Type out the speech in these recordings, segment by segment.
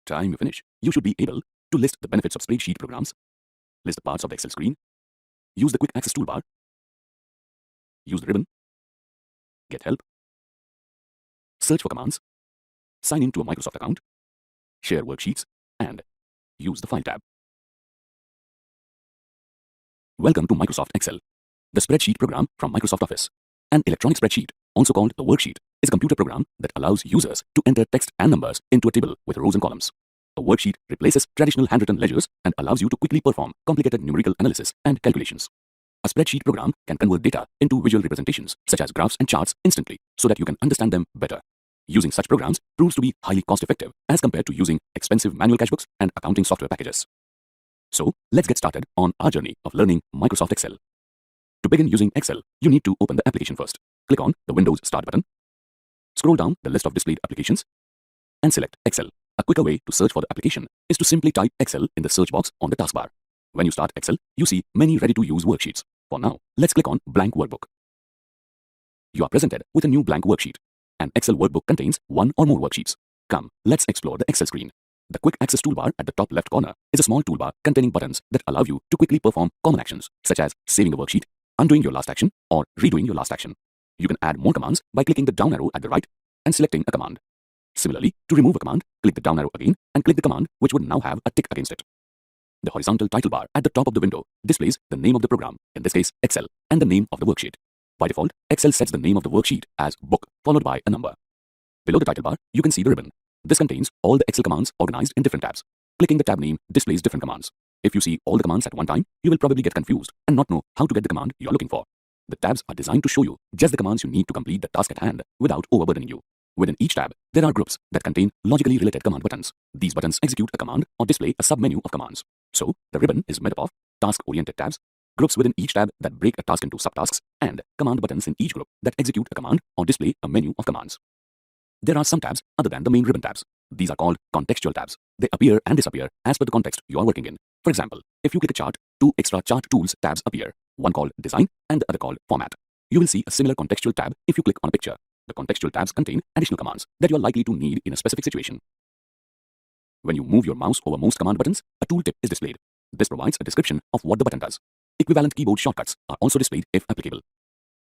time you finish, you should be able to list the benefits of spreadsheet programs, list the parts of the Excel screen, use the quick access toolbar, use the ribbon, get help, search for commands, sign in to a Microsoft account, share worksheets, and use the File tab. Welcome to Microsoft Excel, the spreadsheet program from Microsoft Office. An electronic spreadsheet, also called a worksheet, is a computer program that allows users to enter text and numbers into a table with rows and columns. A worksheet replaces traditional handwritten ledgers and allows you to quickly perform complicated numerical analysis and calculations. A spreadsheet program can convert data into visual representations, such as graphs and charts, instantly, so that you can understand them better. Using such programs proves to be highly cost-effective as compared to using expensive manual cache books and accounting software packages. So, let's get started on our journey of learning Microsoft Excel. To begin using Excel, you need to open the application first. Click on the Windows Start button. Scroll down the list of displayed applications and select Excel. A quicker way to search for the application is to simply type Excel in the search box on the taskbar. When you start Excel, you see many ready-to-use worksheets. For now, let's click on Blank Workbook. You are presented with a new blank worksheet. An Excel workbook contains one or more worksheets. Come, let's explore the Excel screen. The Quick Access toolbar at the top left corner is a small toolbar containing buttons that allow you to quickly perform common actions, such as saving the worksheet, undoing your last action, or redoing your last action. You can add more commands by clicking the down arrow at the right and selecting a command. Similarly, to remove a command, click the down arrow again and click the command which would now have a tick against it. The horizontal title bar at the top of the window displays the name of the program, in this case Excel, and the name of the worksheet. By default, Excel sets the name of the worksheet as Book, followed by a number. Below the title bar, you can see the ribbon. This contains all the Excel commands organized in different tabs. Clicking the tab name displays different commands. If you see all the commands at one time, you will probably get confused and not know how to get the command you are looking for. The tabs are designed to show you just the commands you need to complete the task at hand without overburdening you. Within each tab, there are groups that contain logically related command buttons. These buttons execute a command or display a submenu of commands. So, the ribbon is made up of task-oriented tabs, groups within each tab that break a task into subtasks, and command buttons in each group that execute a command or display a menu of commands. There are some tabs other than the main ribbon tabs. These are called contextual tabs. They appear and disappear as per the context you are working in. For example, if you click a chart, two extra chart tools tabs appear, one called Design and the other called Format. You will see a similar contextual tab if you click on a picture. The contextual tabs contain additional commands that you are likely to need in a specific situation. When you move your mouse over most command buttons, a tooltip is displayed. This provides a description of what the button does. Equivalent keyboard shortcuts are also displayed if applicable.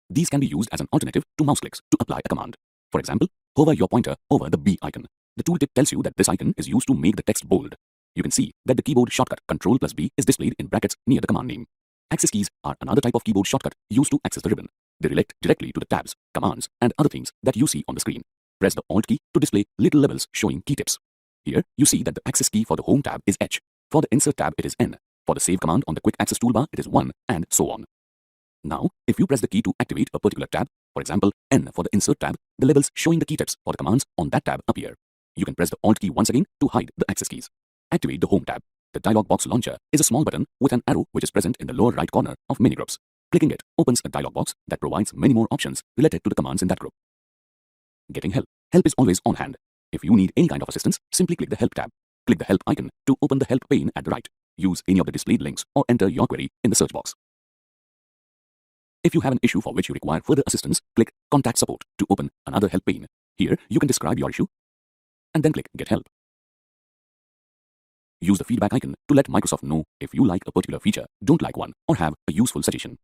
These can be used as an alternative to mouse clicks to apply a command. For example, hover your pointer over the B icon. The tooltip tells you that this icon is used to make the text bold. You can see that the keyboard shortcut Ctrl+B is displayed in brackets near the command name. Access keys are another type of keyboard shortcut used to access the ribbon. They relate directly to the tabs, commands, and other things that you see on the screen. Press the Alt key to display little labels showing key tips. Here, you see that the access key for the Home tab is H. For the Insert tab, it is N. For the Save command on the Quick Access toolbar, it is 1, and so on. Now, if you press the key to activate a particular tab, for example, N for the Insert tab, the labels showing the key tips for the commands on that tab appear. You can press the Alt key once again to hide the access keys. Activate the Home tab. The dialog box launcher is a small button with an arrow which is present in the lower right corner of many groups. Clicking it opens a dialog box that provides many more options related to the commands in that group. Getting help. Help is always on hand. If you need any kind of assistance, simply click the Help tab. Click the Help icon to open the Help pane at the right. Use any of the displayed links or enter your query in the search box. If you have an issue for which you require further assistance, click Contact Support to open another help pane. Here, you can describe your issue and then click Get Help. Use the feedback icon to let Microsoft know if you like a particular feature, don't like one, or have a useful suggestion.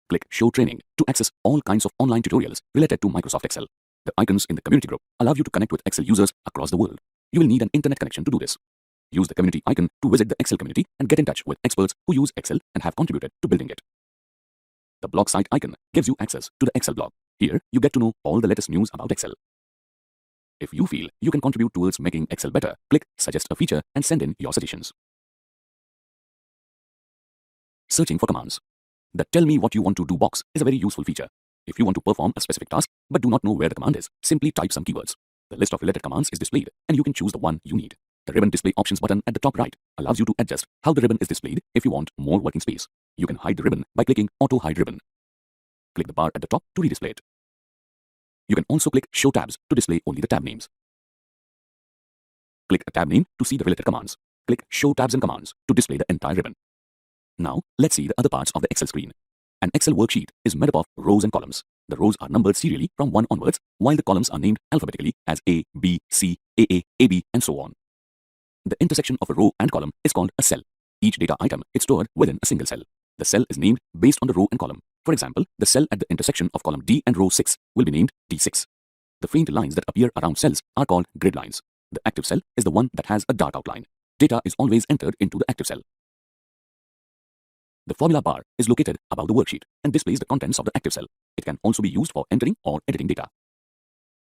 Click Show Training to access all kinds of online tutorials related to Microsoft Excel. The icons in the community group allow you to connect with Excel users across the world. You will need an internet connection to do this. Use the community icon to visit the Excel community and get in touch with experts who use Excel and have contributed to building it. The blog site icon gives you access to the Excel blog. Here, you get to know all the latest news about Excel. If you feel you can contribute towards making Excel better, click Suggest a feature and send in your suggestions. Searching for commands. The Tell me what you want to do box is a very useful feature. If you want to perform a specific task but do not know where the command is, simply type some keywords. The list of related commands is displayed and you can choose the one you need. The Ribbon Display Options button at the top right allows you to adjust how the ribbon is displayed if you want more working space. You can hide the ribbon by clicking Auto Hide Ribbon. Click the bar at the top to redisplay it. You can also click Show Tabs to display only the tab names. Click a tab name to see the related commands. Click Show Tabs and Commands to display the entire ribbon. Now, let's see the other parts of the Excel screen. An Excel worksheet is made up of rows and columns. The rows are numbered serially from 1 onwards, while the columns are named alphabetically as A, B, C, AA, AB, and so on. The intersection of a row and column is called a cell. Each data item is stored within a single cell. The cell is named based on the row and column. For example, the cell at the intersection of column D and row 6 will be named D6. The faint lines that appear around cells are called grid lines. The active cell is the one that has a dark outline. Data is always entered into the active cell. The formula bar is located above the worksheet and displays the contents of the active cell. It can also be used for entering or editing data.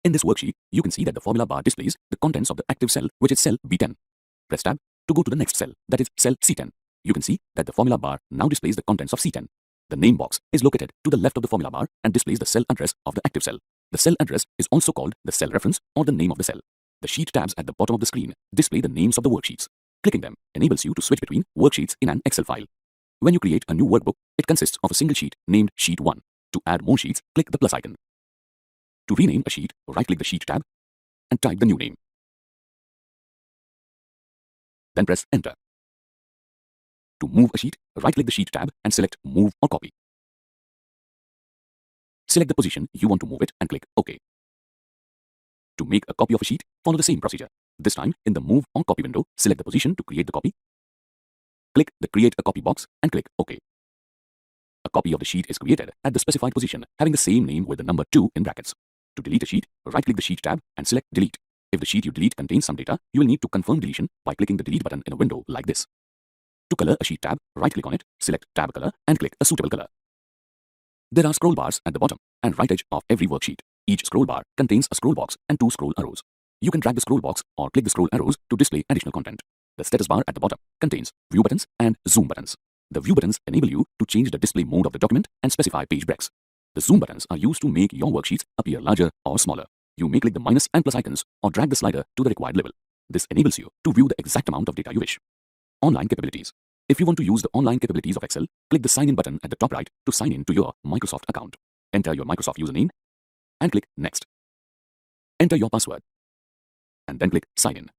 In this worksheet, you can see that the formula bar displays the contents of the active cell, which is cell B10. Press Tab to go to the next cell, that is cell C10. You can see that the formula bar now displays the contents of C10. The name box is located to the left of the formula bar and displays the cell address of the active cell. The cell address is also called the cell reference or the name of the cell. The sheet tabs at the bottom of the screen display the names of the worksheets. Clicking them enables you to switch between worksheets in an Excel file. When you create a new workbook, it consists of a single sheet named Sheet 1. To add more sheets, click the plus icon. To rename a sheet, right-click the Sheet tab and type the new name. Then press Enter. To move a sheet, right-click the Sheet tab and select Move or Copy. Select the position you want to move it and click OK. To make a copy of a sheet, follow the same procedure. This time, in the Move or Copy window, select the position to create the copy. Click the Create a Copy box and click OK. A copy of the sheet is created at the specified position, having the same name with the number 2 in brackets. To delete a sheet, right-click the Sheet tab and select Delete. If the sheet you delete contains some data, you will need to confirm deletion by clicking the Delete button in a window like this. To color a sheet tab, right-click on it, select Tab Color and click a suitable color. There are scroll bars at the bottom and right edge of every worksheet. Each scroll bar contains a scroll box and 2 scroll arrows. You can drag the scroll box or click the scroll arrows to display additional content. The status bar at the bottom contains view buttons and zoom buttons. The view buttons enable you to change the display mode of the document and specify page breaks. The zoom buttons are used to make your worksheets appear larger or smaller. You may click the minus and plus icons or drag the slider to the required level. This enables you to view the exact amount of data you wish. Online capabilities. If you want to use the online capabilities of Excel, click the Sign In button at the top right to sign in to your Microsoft account. Enter your Microsoft username and click Next. Enter your password and then click Sign In.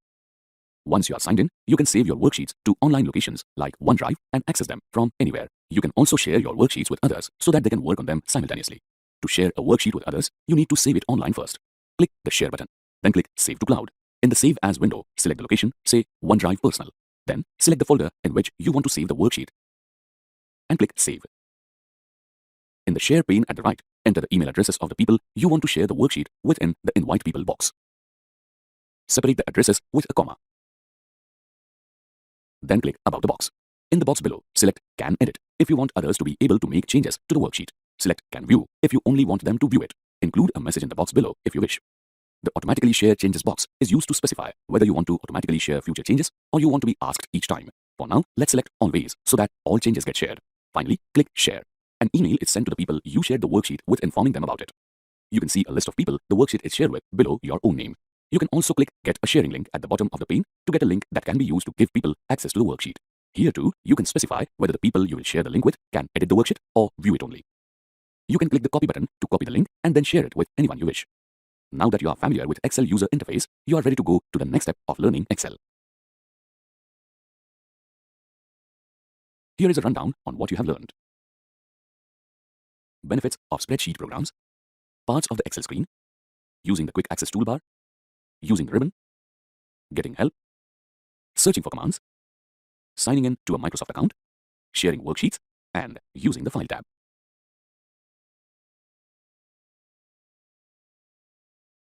Once you are signed in, you can save your worksheets to online locations like OneDrive and access them from anywhere. You can also share your worksheets with others so that they can work on them simultaneously. To share a worksheet with others, you need to save it online first. Click the Share button, then click Save to Cloud. In the Save As window, select the location, say OneDrive Personal. Then select the folder in which you want to save the worksheet and click Save. In the Share pane at the right, enter the email addresses of the people you want to share the worksheet within the Invite People box. Separate the addresses with a comma. Then click About the box. In the box below, select Can Edit if you want others to be able to make changes to the worksheet. Select Can View if you only want them to view it. Include a message in the box below if you wish. The Automatically Share Changes box is used to specify whether you want to automatically share future changes or you want to be asked each time. For now, let's select Always so that all changes get shared. Finally, click Share. An email is sent to the people you shared the worksheet with informing them about it. You can see a list of people the worksheet is shared with below your own name. You can also click Get a Sharing Link at the bottom of the pane to get a link that can be used to give people access to the worksheet. Here too, you can specify whether the people you will share the link with can edit the worksheet or view it only. You can click the Copy button to copy the link and then share it with anyone you wish. Now that you are familiar with Excel user interface, you are ready to go to the next step of learning Excel. Here is a rundown on what you have learned. Benefits of spreadsheet programs, parts of the Excel screen, using the Quick Access toolbar, using the ribbon, getting help, searching for commands, signing in to a Microsoft account, sharing worksheets, and using the File tab.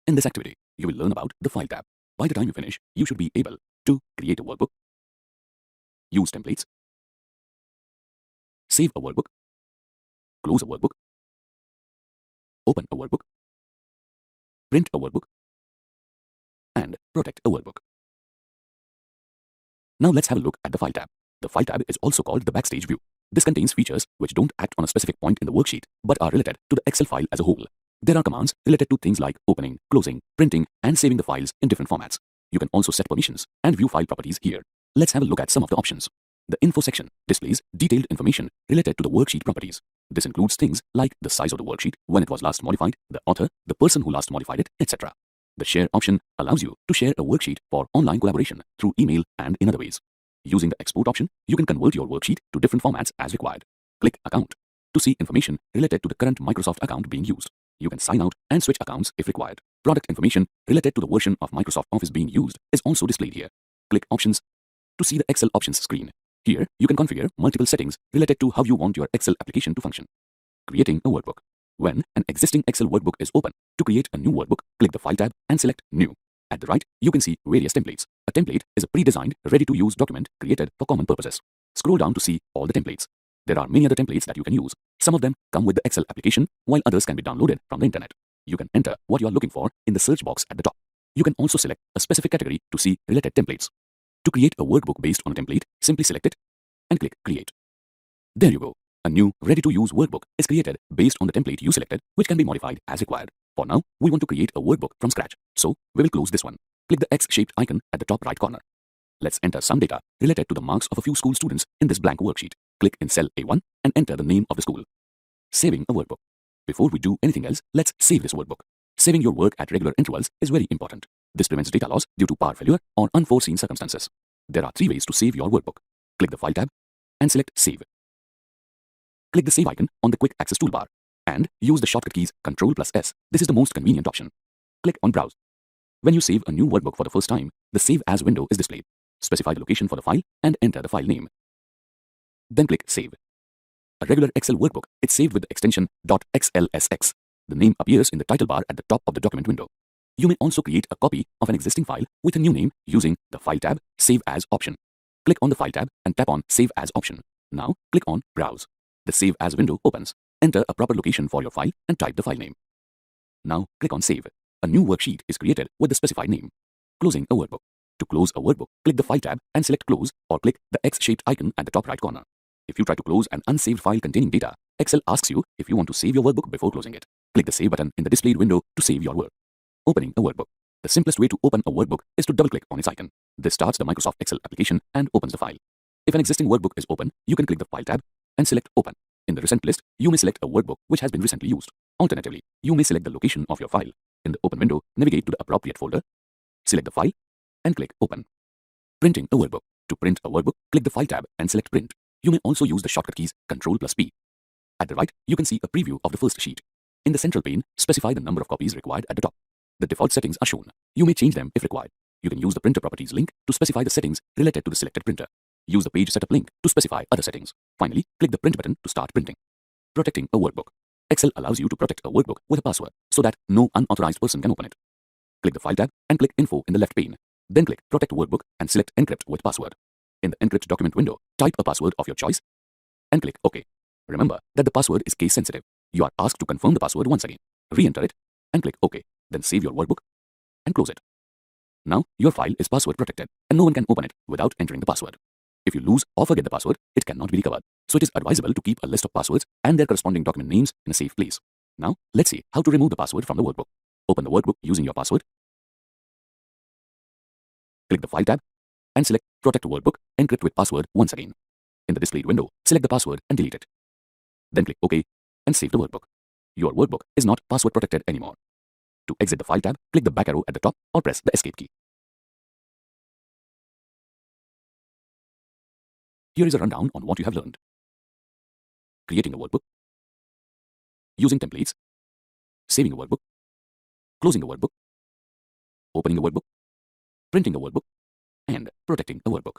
In this activity, you will learn about the File tab. By the time you finish, you should be able to create a workbook, use templates, save a workbook, close a workbook, open a workbook, print a workbook, and protect a workbook. Now let's have a look at the File tab. The File tab is also called the Backstage view. This contains features which don't act on a specific point in the worksheet, but are related to the Excel file as a whole. There are commands related to things like opening, closing, printing, and saving the files in different formats. You can also set permissions and view file properties here. Let's have a look at some of the options. The Info section displays detailed information related to the worksheet properties. This includes things like the size of the worksheet, when it was last modified, the author, the person who last modified it, etc. The Share option allows you to share a worksheet for online collaboration through email and in other ways. Using the Export option, you can convert your worksheet to different formats as required. Click Account to see information related to the current Microsoft account being used. You can sign out and switch accounts if required. Product information related to the version of Microsoft Office being used is also displayed here. Click Options to see the Excel options screen. Here, you can configure multiple settings related to how you want your Excel application to function. Creating a workbook. When an existing Excel workbook is open, to create a new workbook, click the File tab and select New. At the right, you can see various templates. A template is a pre-designed, ready-to-use document created for common purposes. Scroll down to see all the templates. There are many other templates that you can use. Some of them come with the Excel application, while others can be downloaded from the internet. You can enter what you are looking for in the search box at the top. You can also select a specific category to see related templates. To create a workbook based on a template, simply select it and click Create. There you go. A new, ready-to-use workbook is created based on the template you selected, which can be modified as required. For now, we want to create a workbook from scratch, so we will close this one. Click the X-shaped icon at the top right corner. Let's enter some data related to the marks of a few school students in this blank worksheet. Click in cell A1 and enter the name of the school. Saving a workbook. Before we do anything else, let's save this workbook. Saving your work at regular intervals is very important. This prevents data loss due to power failure or unforeseen circumstances. There are 3 ways to save your workbook. Click the File tab and select Save. Click the Save icon on the Quick Access toolbar and use the shortcut keys Ctrl+S. This is the most convenient option. Click on Browse. When you save a new workbook for the first time, the Save As window is displayed. Specify the location for the file and enter the file name. Then click Save. A regular Excel workbook is saved with the extension .xlsx. The name appears in the title bar at the top of the document window. You may also create a copy of an existing file with a new name using the File tab Save As option. Click on the File tab and tap on Save As option. Now click on Browse. The Save As window opens. Enter a proper location for your file and type the file name. Now click on Save. A new worksheet is created with the specified name. Closing a workbook. To close a workbook, click the File tab and select Close or click the X-shaped icon at the top right corner. If you try to close an unsaved file containing data, Excel asks you if you want to save your workbook before closing it. Click the Save button in the displayed window to save your work. Opening a workbook. The simplest way to open a workbook is to double-click on its icon. This starts the Microsoft Excel application and opens the file. If an existing workbook is open, you can click the File tab and select Open. In the recent list, you may select a workbook which has been recently used. Alternatively, you may select the location of your file. In the Open window, navigate to the appropriate folder, select the file, and click Open. Printing a workbook. To print a workbook, click the File tab and select Print. You may also use the shortcut keys Ctrl+P. At the right, you can see a preview of the first sheet. In the central pane, specify the number of copies required at the top. The default settings are shown. You may change them if required. You can use the Printer Properties link to specify the settings related to the selected printer. Use the Page Setup link to specify other settings. Finally, click the Print button to start printing. Protecting a workbook. Excel allows you to protect a workbook with a password so that no unauthorized person can open it. Click the File tab and click Info in the left pane. Then click Protect Workbook and select Encrypt with Password. In the Encrypt document window, type a password of your choice and click OK. Remember that the password is case sensitive. You are asked to confirm the password once again. Re-enter it and click OK. Then save your workbook and close it. Now your file is password protected and no one can open it without entering the password. If you lose or forget the password, it cannot be recovered. So it is advisable to keep a list of passwords and their corresponding document names in a safe place. Now let's see how to remove the password from the workbook. Open the workbook using your password. Click the File tab and select Protect Workbook, Encrypt with Password once again. In the displayed window, select the password and delete it. Then click OK and save the workbook. Your workbook is not password protected anymore. To exit the File tab, click the back arrow at the top or press the Escape key. Here is a rundown on what you have learned. Creating a workbook, using templates, saving a workbook, closing a workbook, opening a workbook, printing a workbook, and protecting a workbook.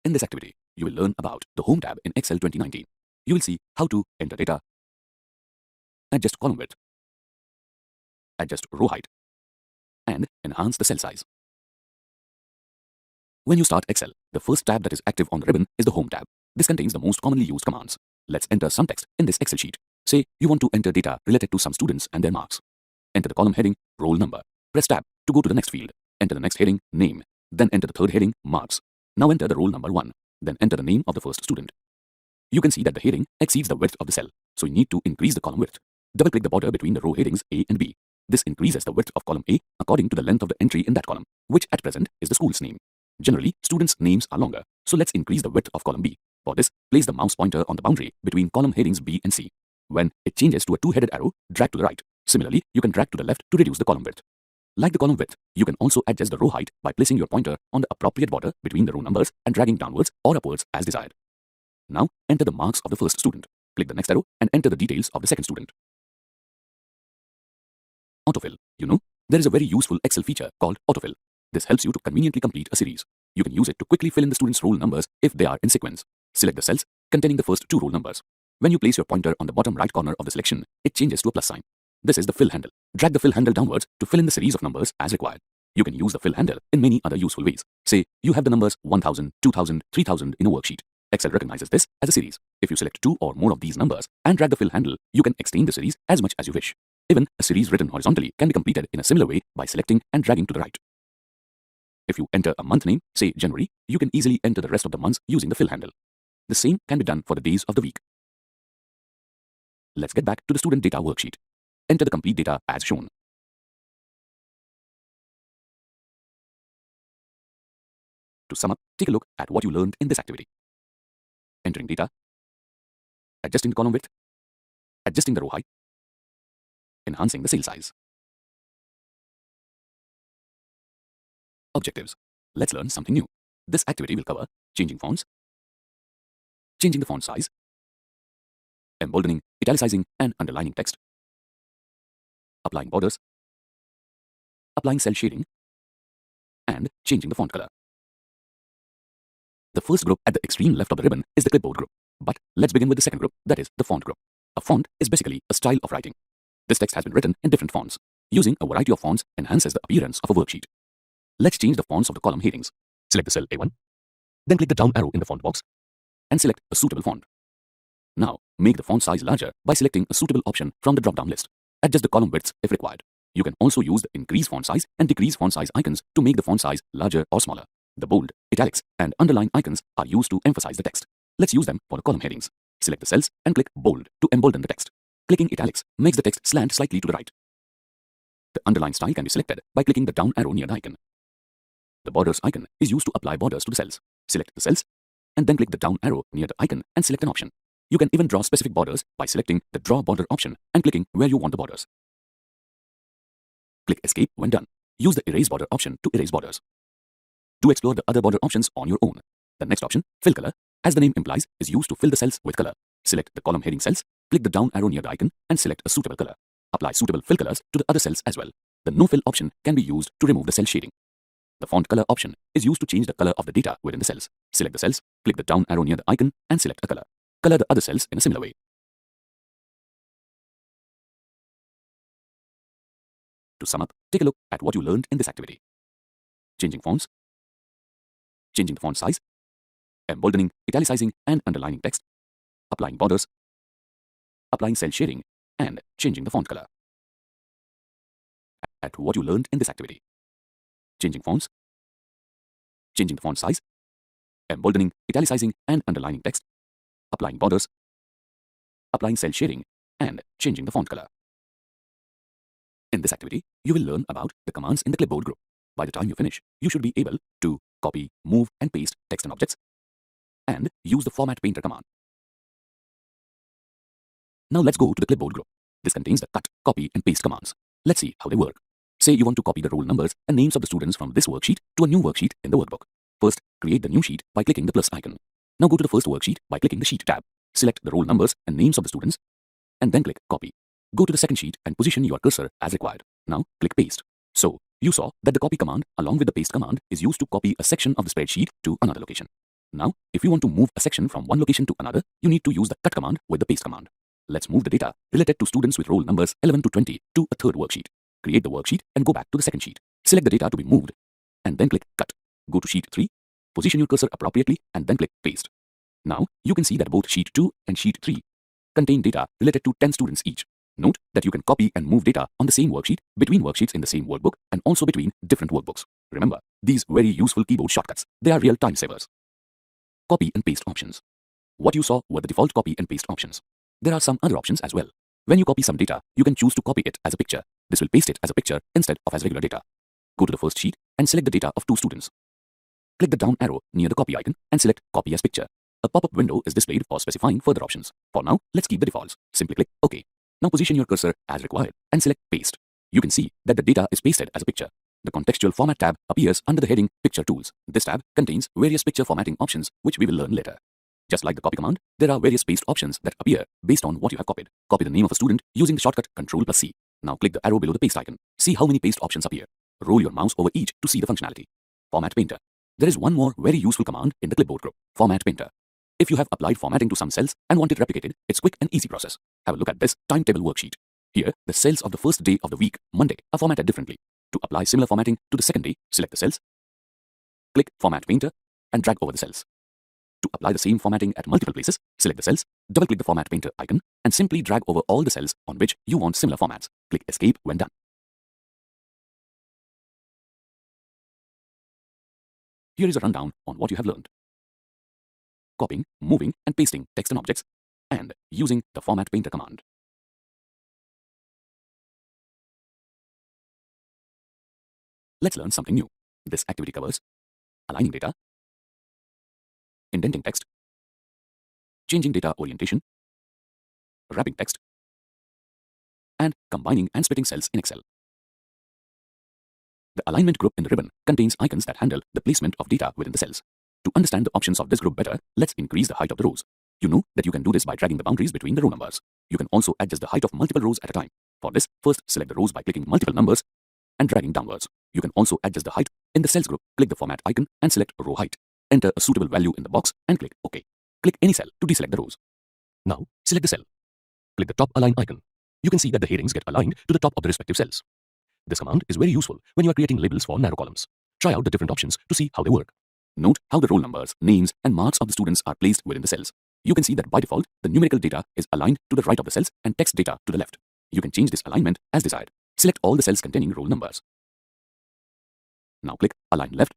In this activity, you will learn about the Home tab in Excel 2019. You will see how to enter data, adjust column width, adjust row height, and enhance the cell size. When you start Excel, the first tab that is active on the ribbon is the Home tab. This contains the most commonly used commands. Let's enter some text in this Excel sheet. Say you want to enter data related to some students and their marks. Enter the column heading, roll number. Press tab to go to the next field. Enter the next heading, name. Then enter the third heading, marks. Now enter the roll number 1. Then enter the name of the first student. You can see that the heading exceeds the width of the cell, so you need to increase the column width. Double-click the border between the row headings A and B. This increases the width of column A according to the length of the entry in that column, which at present is the school's name. Generally, students' names are longer, so let's increase the width of column B. For this, place the mouse pointer on the boundary between column headings B and C. When it changes to a two-headed arrow, drag to the right. Similarly, you can drag to the left to reduce the column width. Like the column width, you can also adjust the row height by placing your pointer on the appropriate border between the row numbers and dragging downwards or upwards as desired. Now, enter the marks of the first student. Click the next arrow and enter the details of the second student. Autofill. You know, There is a very useful Excel feature called autofill. This helps you to conveniently complete a series. You can use it to quickly fill in the students' roll numbers if they are in sequence. Select the cells containing the first 2 roll numbers. When you place your pointer on the bottom right corner of the selection, it changes to a plus sign. This is the fill handle. Drag the fill handle downwards to fill in the series of numbers as required. You can use the fill handle in many other useful ways. Say, you have the numbers 1000, 2000, 3000 in a worksheet. Excel recognizes this as a series. If you select 2 or more of these numbers and drag the fill handle, you can extend the series as much as you wish. Even a series written horizontally can be completed in a similar way by selecting and dragging to the right. If you enter a month name, say January, you can easily enter the rest of the months using the fill handle. The same can be done for the days of the week. Let's get back to the student data worksheet. Enter the complete data as shown. To sum up, take a look at what you learned in this activity. Entering data, adjusting the column width, adjusting the row height, enhancing the cell size. Objectives. Let's learn something new. This activity will cover changing fonts, changing the font size, emboldening, italicizing and underlining text, applying borders, applying cell shading, and changing the font color. The first group at the extreme left of the ribbon is the clipboard group. But let's begin with the second group, that is the font group. A font is basically a style of writing. This text has been written in different fonts. Using a variety of fonts enhances the appearance of a worksheet. Let's change the fonts of the column headings. Select the cell A1, then click the down arrow in the font box and select a suitable font. Now, make the font size larger by selecting a suitable option from the drop-down list. Adjust the column widths if required. You can also use the increase font size and decrease font size icons to make the font size larger or smaller. The bold, italics, and underline icons are used to emphasize the text. Let's use them for the column headings. Select the cells and click bold to embolden the text. Clicking italics makes the text slant slightly to the right. The underline style can be selected by clicking the down arrow near the icon. The borders icon is used to apply borders to the cells. Select the cells and then click the down arrow near the icon and select an option. You can even draw specific borders by selecting the draw border option and clicking where you want the borders. Click escape when done. Use the erase border option to erase borders. To explore the other border options on your own. The next option, fill color, as the name implies, is used to fill the cells with color. Select the column heading cells, click the down arrow near the icon and select a suitable color. Apply suitable fill colors to the other cells as well. The no fill option can be used to remove the cell shading. The font color option is used to change the color of the data within the cells. Select the cells, click the down arrow near the icon and select a color. Color the other cells in a similar way. To sum up, take a look at what you learned in this activity. Changing fonts, changing the font size, emboldening, italicizing and underlining text, applying borders, applying cell shading, and changing the font color. At what you learned in this activity. Changing fonts, changing the font size, emboldening, italicizing and underlining text, applying borders, applying cell shading, and changing the font color. In this activity, you will learn about the commands in the clipboard group. By the time you finish, you should be able to copy, move and paste text and objects, and use the Format Painter command. Now let's go to the clipboard group. This contains the cut, copy and paste commands. Let's see how they work. Say you want to copy the roll numbers and names of the students from this worksheet to a new worksheet in the workbook. First, create the new sheet by clicking the plus icon. Now go to the first worksheet by clicking the Sheet tab. Select the roll numbers and names of the students, and then click Copy. Go to the second sheet and position your cursor as required. Now click Paste. So, you saw that the copy command along with the paste command is used to copy a section of the spreadsheet to another location. Now, if you want to move a section from one location to another, you need to use the cut command with the paste command. Let's move the data related to students with roll numbers 11 to 20 to a third worksheet. Create the worksheet and go back to the second sheet. Select the data to be moved and then click Cut. Go to Sheet 3, position your cursor appropriately and then click Paste. Now, you can see that both Sheet 2 and Sheet 3 contain data related to 10 students each. Note that you can copy and move data on the same worksheet, between worksheets in the same workbook, and also between different workbooks. Remember, these very useful keyboard shortcuts, they are real time savers. Copy and paste options. What you saw were the default copy and paste options. There are some other options as well. When you copy some data, you can choose to copy it as a picture. This will paste it as a picture instead of as regular data. Go to the first sheet and select the data of 2 students. Click the down arrow near the copy icon and select Copy as Picture. A pop-up window is displayed for specifying further options. For now, let's keep the defaults. Simply click OK. Now position your cursor as required and select Paste. You can see that the data is pasted as a picture. The Contextual Format tab appears under the heading Picture Tools. This tab contains various picture formatting options which we will learn later. Just like the copy command, there are various paste options that appear based on what you have copied. Copy the name of a student using the shortcut Ctrl+C. Now click the arrow below the paste icon. See how many paste options appear. Roll your mouse over each to see the functionality. Format Painter. There is one more very useful command in the clipboard group, Format Painter. If you have applied formatting to some cells and want it replicated, it's quick and easy process. Have a look at this timetable worksheet. Here, the cells of the first day of the week, Monday, are formatted differently. To apply similar formatting to the second day, select the cells, click Format Painter, and drag over the cells. To apply the same formatting at multiple places, select the cells, double-click the Format Painter icon, and simply drag over all the cells on which you want similar formats. Click Escape when done. Here is a rundown on what you have learned. Copying, moving, and pasting text and objects, and using the Format Painter command. Let's learn something new. This activity covers aligning data, indenting text, changing data orientation, wrapping text, and combining and splitting cells in Excel. The alignment group in the ribbon contains icons that handle the placement of data within the cells. To understand the options of this group better, let's increase the height of the rows. You know that you can do this by dragging the boundaries between the row numbers. You can also adjust the height of multiple rows at a time. For this, first select the rows by clicking multiple numbers and dragging downwards. You can also adjust the height in the cells group. Click the format icon and select row height. Enter a suitable value in the box and click OK. Click any cell to deselect the rows. Now, select the cell. Click the top align icon. You can see that the headings get aligned to the top of the respective cells. This command is very useful when you are creating labels for narrow columns. Try out the different options to see how they work. Note how the roll numbers, names, and marks of the students are placed within the cells. You can see that by default, the numerical data is aligned to the right of the cells and text data to the left. You can change this alignment as desired. Select all the cells containing roll numbers. Now click Align Left,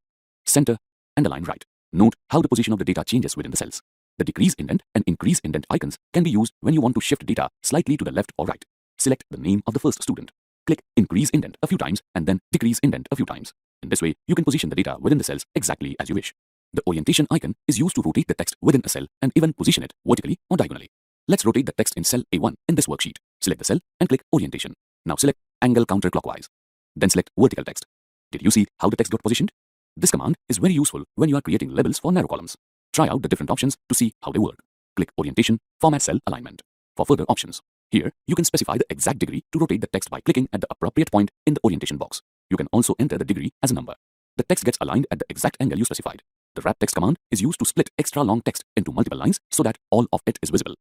Center, and Align Right. Note how the position of the data changes within the cells. The decrease indent and increase indent icons can be used when you want to shift data slightly to the left or right. Select the name of the first student. Click Increase Indent a few times and then Decrease Indent a few times. In this way, you can position the data within the cells exactly as you wish. The orientation icon is used to rotate the text within a cell and even position it vertically or diagonally. Let's rotate the text in cell A1 in this worksheet. Select the cell and click Orientation. Now select Angle Counterclockwise. Then select Vertical Text. Did you see how the text got positioned? This command is very useful when you are creating labels for narrow columns. Try out the different options to see how they work. Click Orientation, Format Cell Alignment. For further options, here you can specify the exact degree to rotate the text by clicking at the appropriate point in the orientation box. You can also enter the degree as a number. The text gets aligned at the exact angle you specified. The wrap text command is used to split extra long text into multiple lines so that all of it is visible.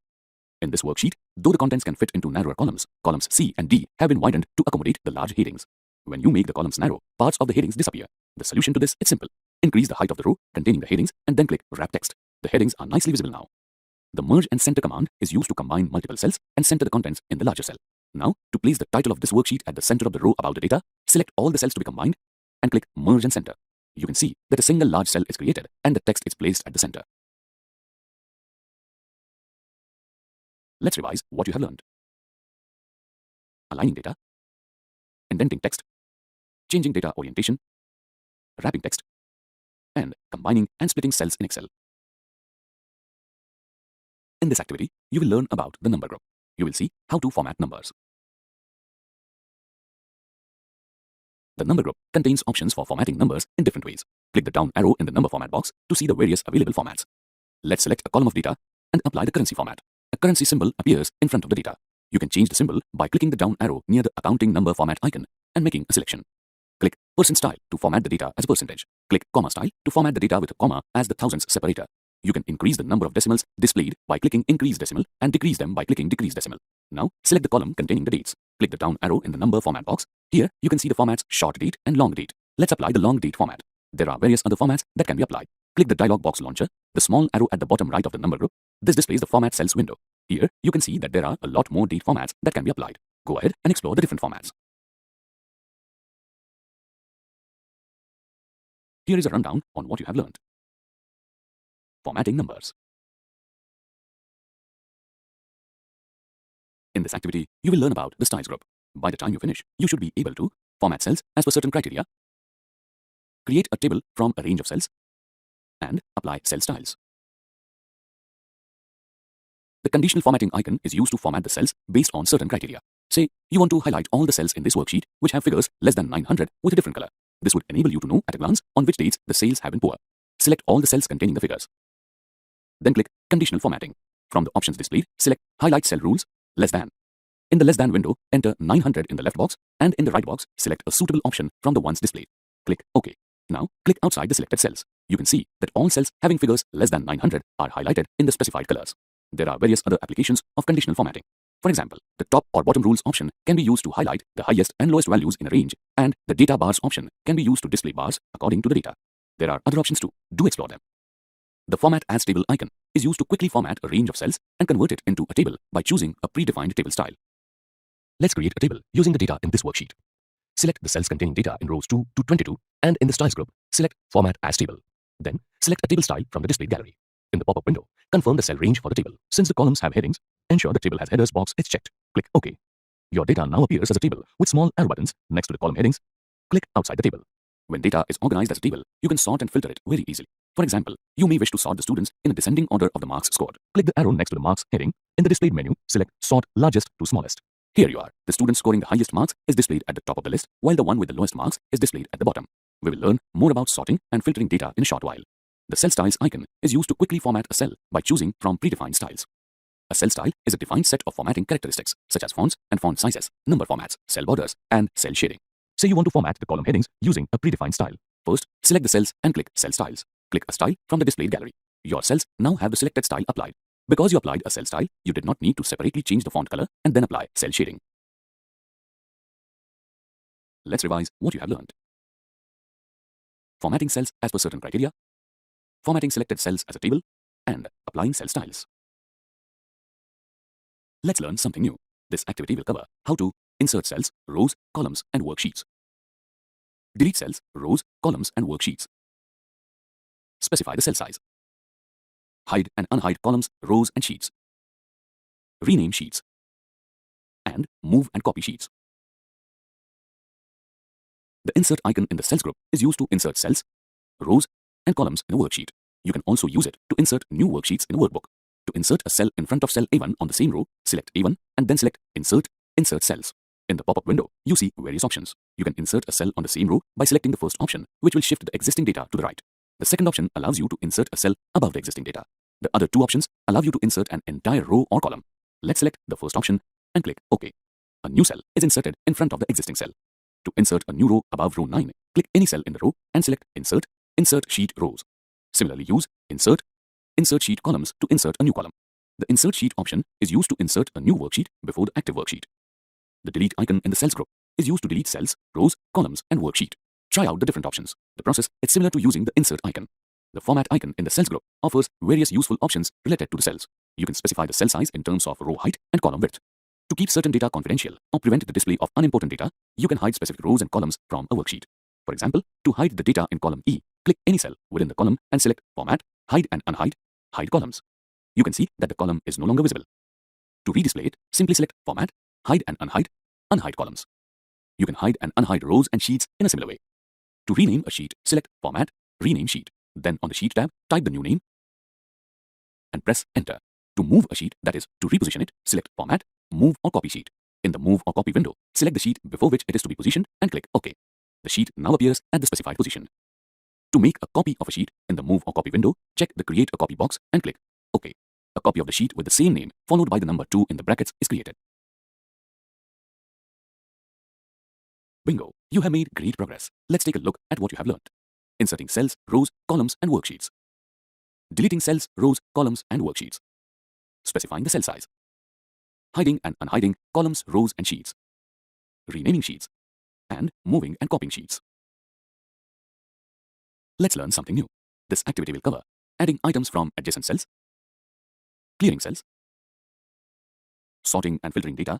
In this worksheet, though the contents can fit into narrower columns, columns C and D have been widened to accommodate the large headings. When you make the columns narrow, parts of the headings disappear. The solution to this is simple. Increase the height of the row containing the headings and then click Wrap Text. The headings are nicely visible now. The Merge and Center command is used to combine multiple cells and center the contents in the larger cell. Now, to place the title of this worksheet at the center of the row about the data, select all the cells to be combined and click Merge and Center. You can see that a single large cell is created and the text is placed at the center. Let's revise what you have learned. Aligning data, indenting text, changing data orientation, wrapping text, and combining and splitting cells in Excel. In this activity, you will learn about the number group. You will see how to format numbers. The number group contains options for formatting numbers in different ways. Click the down arrow in the number format box to see the various available formats. Let's select a column of data and apply the currency format. A currency symbol appears in front of the data. You can change the symbol by clicking the down arrow near the accounting number format icon and making a selection. Click Percent Style to format the data as a percentage. Click Comma Style to format the data with a comma as the thousands separator. You can increase the number of decimals displayed by clicking Increase Decimal and decrease them by clicking Decrease Decimal. Now, select the column containing the dates. Click the down arrow in the number format box. Here, you can see the formats short date and long date. Let's apply the long date format. There are various other formats that can be applied. Click the dialog box launcher, the small arrow at the bottom right of the number group. This displays the Format Cells window. Here, you can see that there are a lot more date formats that can be applied. Go ahead and explore the different formats. Here is a rundown on what you have learned. Formatting numbers. In this activity, you will learn about the styles group. By the time you finish, you should be able to format cells as per certain criteria, create a table from a range of cells, and apply cell styles. The conditional formatting icon is used to format the cells based on certain criteria. Say, you want to highlight all the cells in this worksheet which have figures less than 900 with a different color. This would enable you to know at a glance on which dates the sales have been poor. Select all the cells containing the figures. Then click Conditional Formatting. From the options displayed, select Highlight Cell Rules, less than. In the less than window, enter 900 in the left box, and in the right box, select a suitable option from the ones displayed. Click OK. Now, click outside the selected cells. You can see that all cells having figures less than 900 are highlighted in the specified colors. There are various other applications of conditional formatting. For example, the top or bottom rules option can be used to highlight the highest and lowest values in a range, and the data bars option can be used to display bars according to the data. There are other options too. Do explore them. The Format as Table icon is used to quickly format a range of cells and convert it into a table by choosing a predefined table style. Let's create a table using the data in this worksheet. Select the cells containing data in rows 2 to 22, and in the Styles group, select Format as Table. Then, select a table style from the displayed gallery. In the pop-up window, confirm the cell range for the table. Since the columns have headings, ensure the table has headers box is checked. Click OK. Your data now appears as a table with small arrow buttons next to the column headings. Click outside the table. When data is organized as a table, you can sort and filter it very easily. For example, you may wish to sort the students in a descending order of the marks scored. Click the arrow next to the marks heading. In the displayed menu, select Sort Largest to Smallest. Here you are. The student scoring the highest marks is displayed at the top of the list, while the one with the lowest marks is displayed at the bottom. We will learn more about sorting and filtering data in a short while. The Cell Styles icon is used to quickly format a cell by choosing from predefined styles. A cell style is a defined set of formatting characteristics, such as fonts and font sizes, number formats, cell borders, and cell shading. Say you want to format the column headings using a predefined style. First, select the cells and click Cell Styles. Click a style from the displayed gallery. Your cells now have the selected style applied. Because you applied a cell style, you did not need to separately change the font color and then apply cell shading. Let's revise what you have learned. Formatting cells as per certain criteria, formatting selected cells as a table, and applying cell styles. Let's learn something new. This activity will cover how to insert cells, rows, columns, and worksheets. Delete cells, rows, columns, and worksheets. Specify the cell size. Hide and unhide columns, rows, and sheets. Rename sheets. And move and copy sheets. The Insert icon in the Cells group is used to insert cells, rows, and columns in a worksheet. You can also use it to insert new worksheets in a workbook. To insert a cell in front of cell A1 on the same row, select A1 and then select Insert Cells. In the pop-up window, you see various options. You can insert a cell on the same row by selecting the first option, which will shift the existing data to the right. The second option allows you to insert a cell above the existing data. The other two options allow you to insert an entire row or column. Let's select the first option and click OK. A new cell is inserted in front of the existing cell. To insert a new row above row 9, click any cell in the row and select Insert Sheet Rows. Similarly, use Insert Sheet Columns to insert a new column. The Insert Sheet option is used to insert a new worksheet before the active worksheet. The Delete icon in the Cells group is used to delete cells, rows, columns, and worksheet. Try out the different options. The process is similar to using the Insert icon. The Format icon in the Cells group offers various useful options related to the cells. You can specify the cell size in terms of row height and column width. To keep certain data confidential or prevent the display of unimportant data, you can hide specific rows and columns from a worksheet. For example, to hide the data in column E, click any cell within the column and select Format, Hide and Unhide, Hide Columns. You can see that the column is no longer visible. To redisplay it, simply select Format, Hide and Unhide, Unhide Columns. You can hide and unhide rows and sheets in a similar way. To rename a sheet, select Format, Rename Sheet. Then on the Sheet tab, type the new name and press Enter. To move a sheet, that is, to reposition it, select Format, Move or Copy Sheet. In the Move or Copy window, select the sheet before which it is to be positioned and click OK. The sheet now appears at the specified position. To make a copy of a sheet, in the Move or Copy window, check the Create a Copy box and click OK. A copy of the sheet with the same name, followed by the number 2 in the brackets, is created. Bingo! You have made great progress. Let's take a look at what you have learned. Inserting cells, rows, columns, and worksheets. Deleting cells, rows, columns, and worksheets. Specifying the cell size. Hiding and unhiding columns, rows, and sheets. Renaming sheets. And moving and copying sheets. Let's learn something new. This activity will cover adding items from adjacent cells, clearing cells, sorting and filtering data,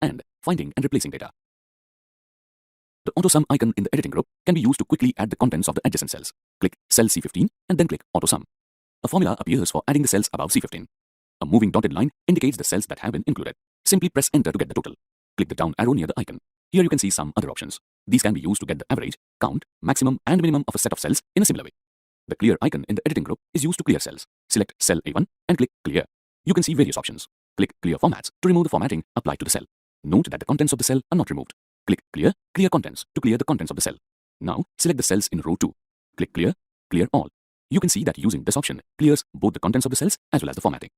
and finding and replacing data. The AutoSum icon in the editing group can be used to quickly add the contents of the adjacent cells. Click cell C15 and then click AutoSum. A formula appears for adding the cells above C15. A moving dotted line indicates the cells that have been included. Simply press Enter to get the total. Click the down arrow near the icon. Here you can see some other options. These can be used to get the average, count, maximum, and minimum of a set of cells in a similar way. The Clear icon in the editing group is used to clear cells. Select cell A1 and click Clear. You can see various options. Click Clear Formats to remove the formatting applied to the cell. Note that the contents of the cell are not removed. Click Clear Contents to clear the contents of the cell. Now, select the cells in row 2. Click Clear All. You can see that using this option clears both the contents of the cells as well as the formatting.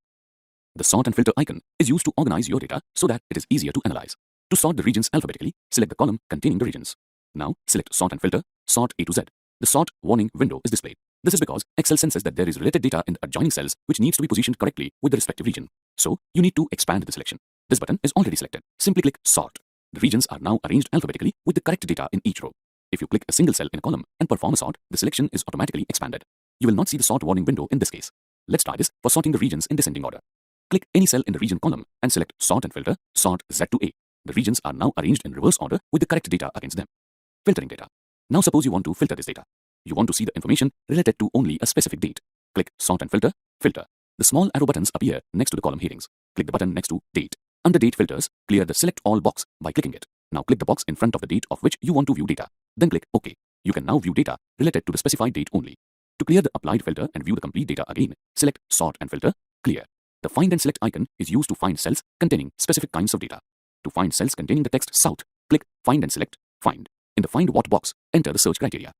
The sort and filter icon is used to organize your data so that it is easier to analyze. To sort the regions alphabetically, select the column containing the regions. Now, select Sort and Filter, Sort A to Z. The sort warning window is displayed. This is because Excel senses that there is related data in the adjoining cells which needs to be positioned correctly with the respective region. So, you need to expand the selection. This button is already selected. Simply click Sort. The regions are now arranged alphabetically with the correct data in each row. If you click a single cell in a column and perform a sort, the selection is automatically expanded. You will not see the sort warning window in this case. Let's try this for sorting the regions in descending order. Click any cell in the region column and select Sort and Filter, Sort Z to A. The regions are now arranged in reverse order with the correct data against them. Filtering data. Now suppose you want to filter this data. You want to see the information related to only a specific date. Click Sort and Filter, Filter. The small arrow buttons appear next to the column headings. Click the button next to Date. Under Date filters, clear the Select All box by clicking it. Now click the box in front of the date of which you want to view data. Then click OK. You can now view data related to the specified date only. To clear the applied filter and view the complete data again, select Sort and Filter, Clear. The Find and Select icon is used to find cells containing specific kinds of data. To find cells containing the text South, click Find and select Find. In the Find What box, enter the search criteria.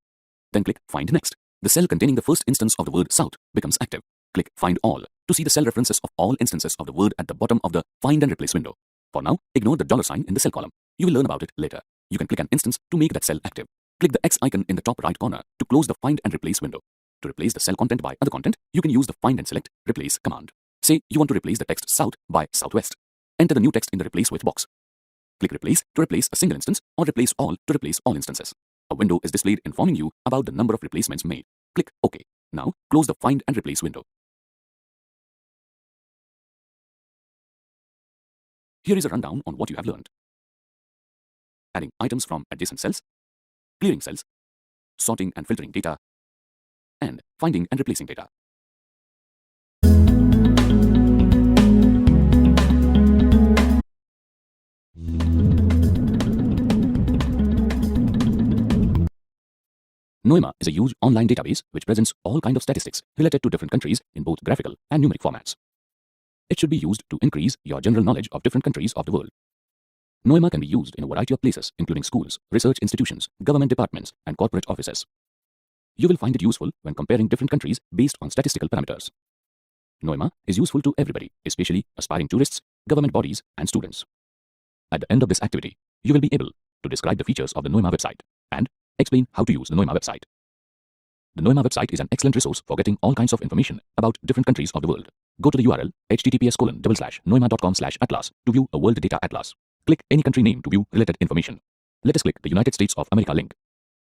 Then click Find Next. The cell containing the first instance of the word South becomes active. Click Find All to see the cell references of all instances of the word at the bottom of the Find and Replace window. For now, ignore the $sign in the cell column. You will learn about it later. You can click an instance to make that cell active. Click the X icon in the top right corner to close the Find and Replace window. To replace the cell content by other content, you can use the Find and Select Replace command. Say you want to replace the text South by Southwest. Enter the new text in the Replace With box. Click Replace to replace a single instance or Replace All to replace all instances. A window is displayed informing you about the number of replacements made. Click OK. Now, close the Find and Replace window. Here is a rundown on what you have learned. Adding items from adjacent cells, clearing cells, sorting and filtering data, and finding and replacing data. Noema is a huge online database which presents all kinds of statistics related to different countries in both graphical and numeric formats. It should be used to increase your general knowledge of different countries of the world. Noema can be used in a variety of places, including schools, research institutions, government departments, and corporate offices. You will find it useful when comparing different countries based on statistical parameters. Noema is useful to everybody, especially aspiring tourists, government bodies, and students. At the end of this activity, you will be able to describe the features of the Noema website and explain how to use the Noema website. The Noema website is an excellent resource for getting all kinds of information about different countries of the world. Go to the URL https://noema.com/atlas to view a world data atlas. Click any country name to view related information. Let us click the United States of America link.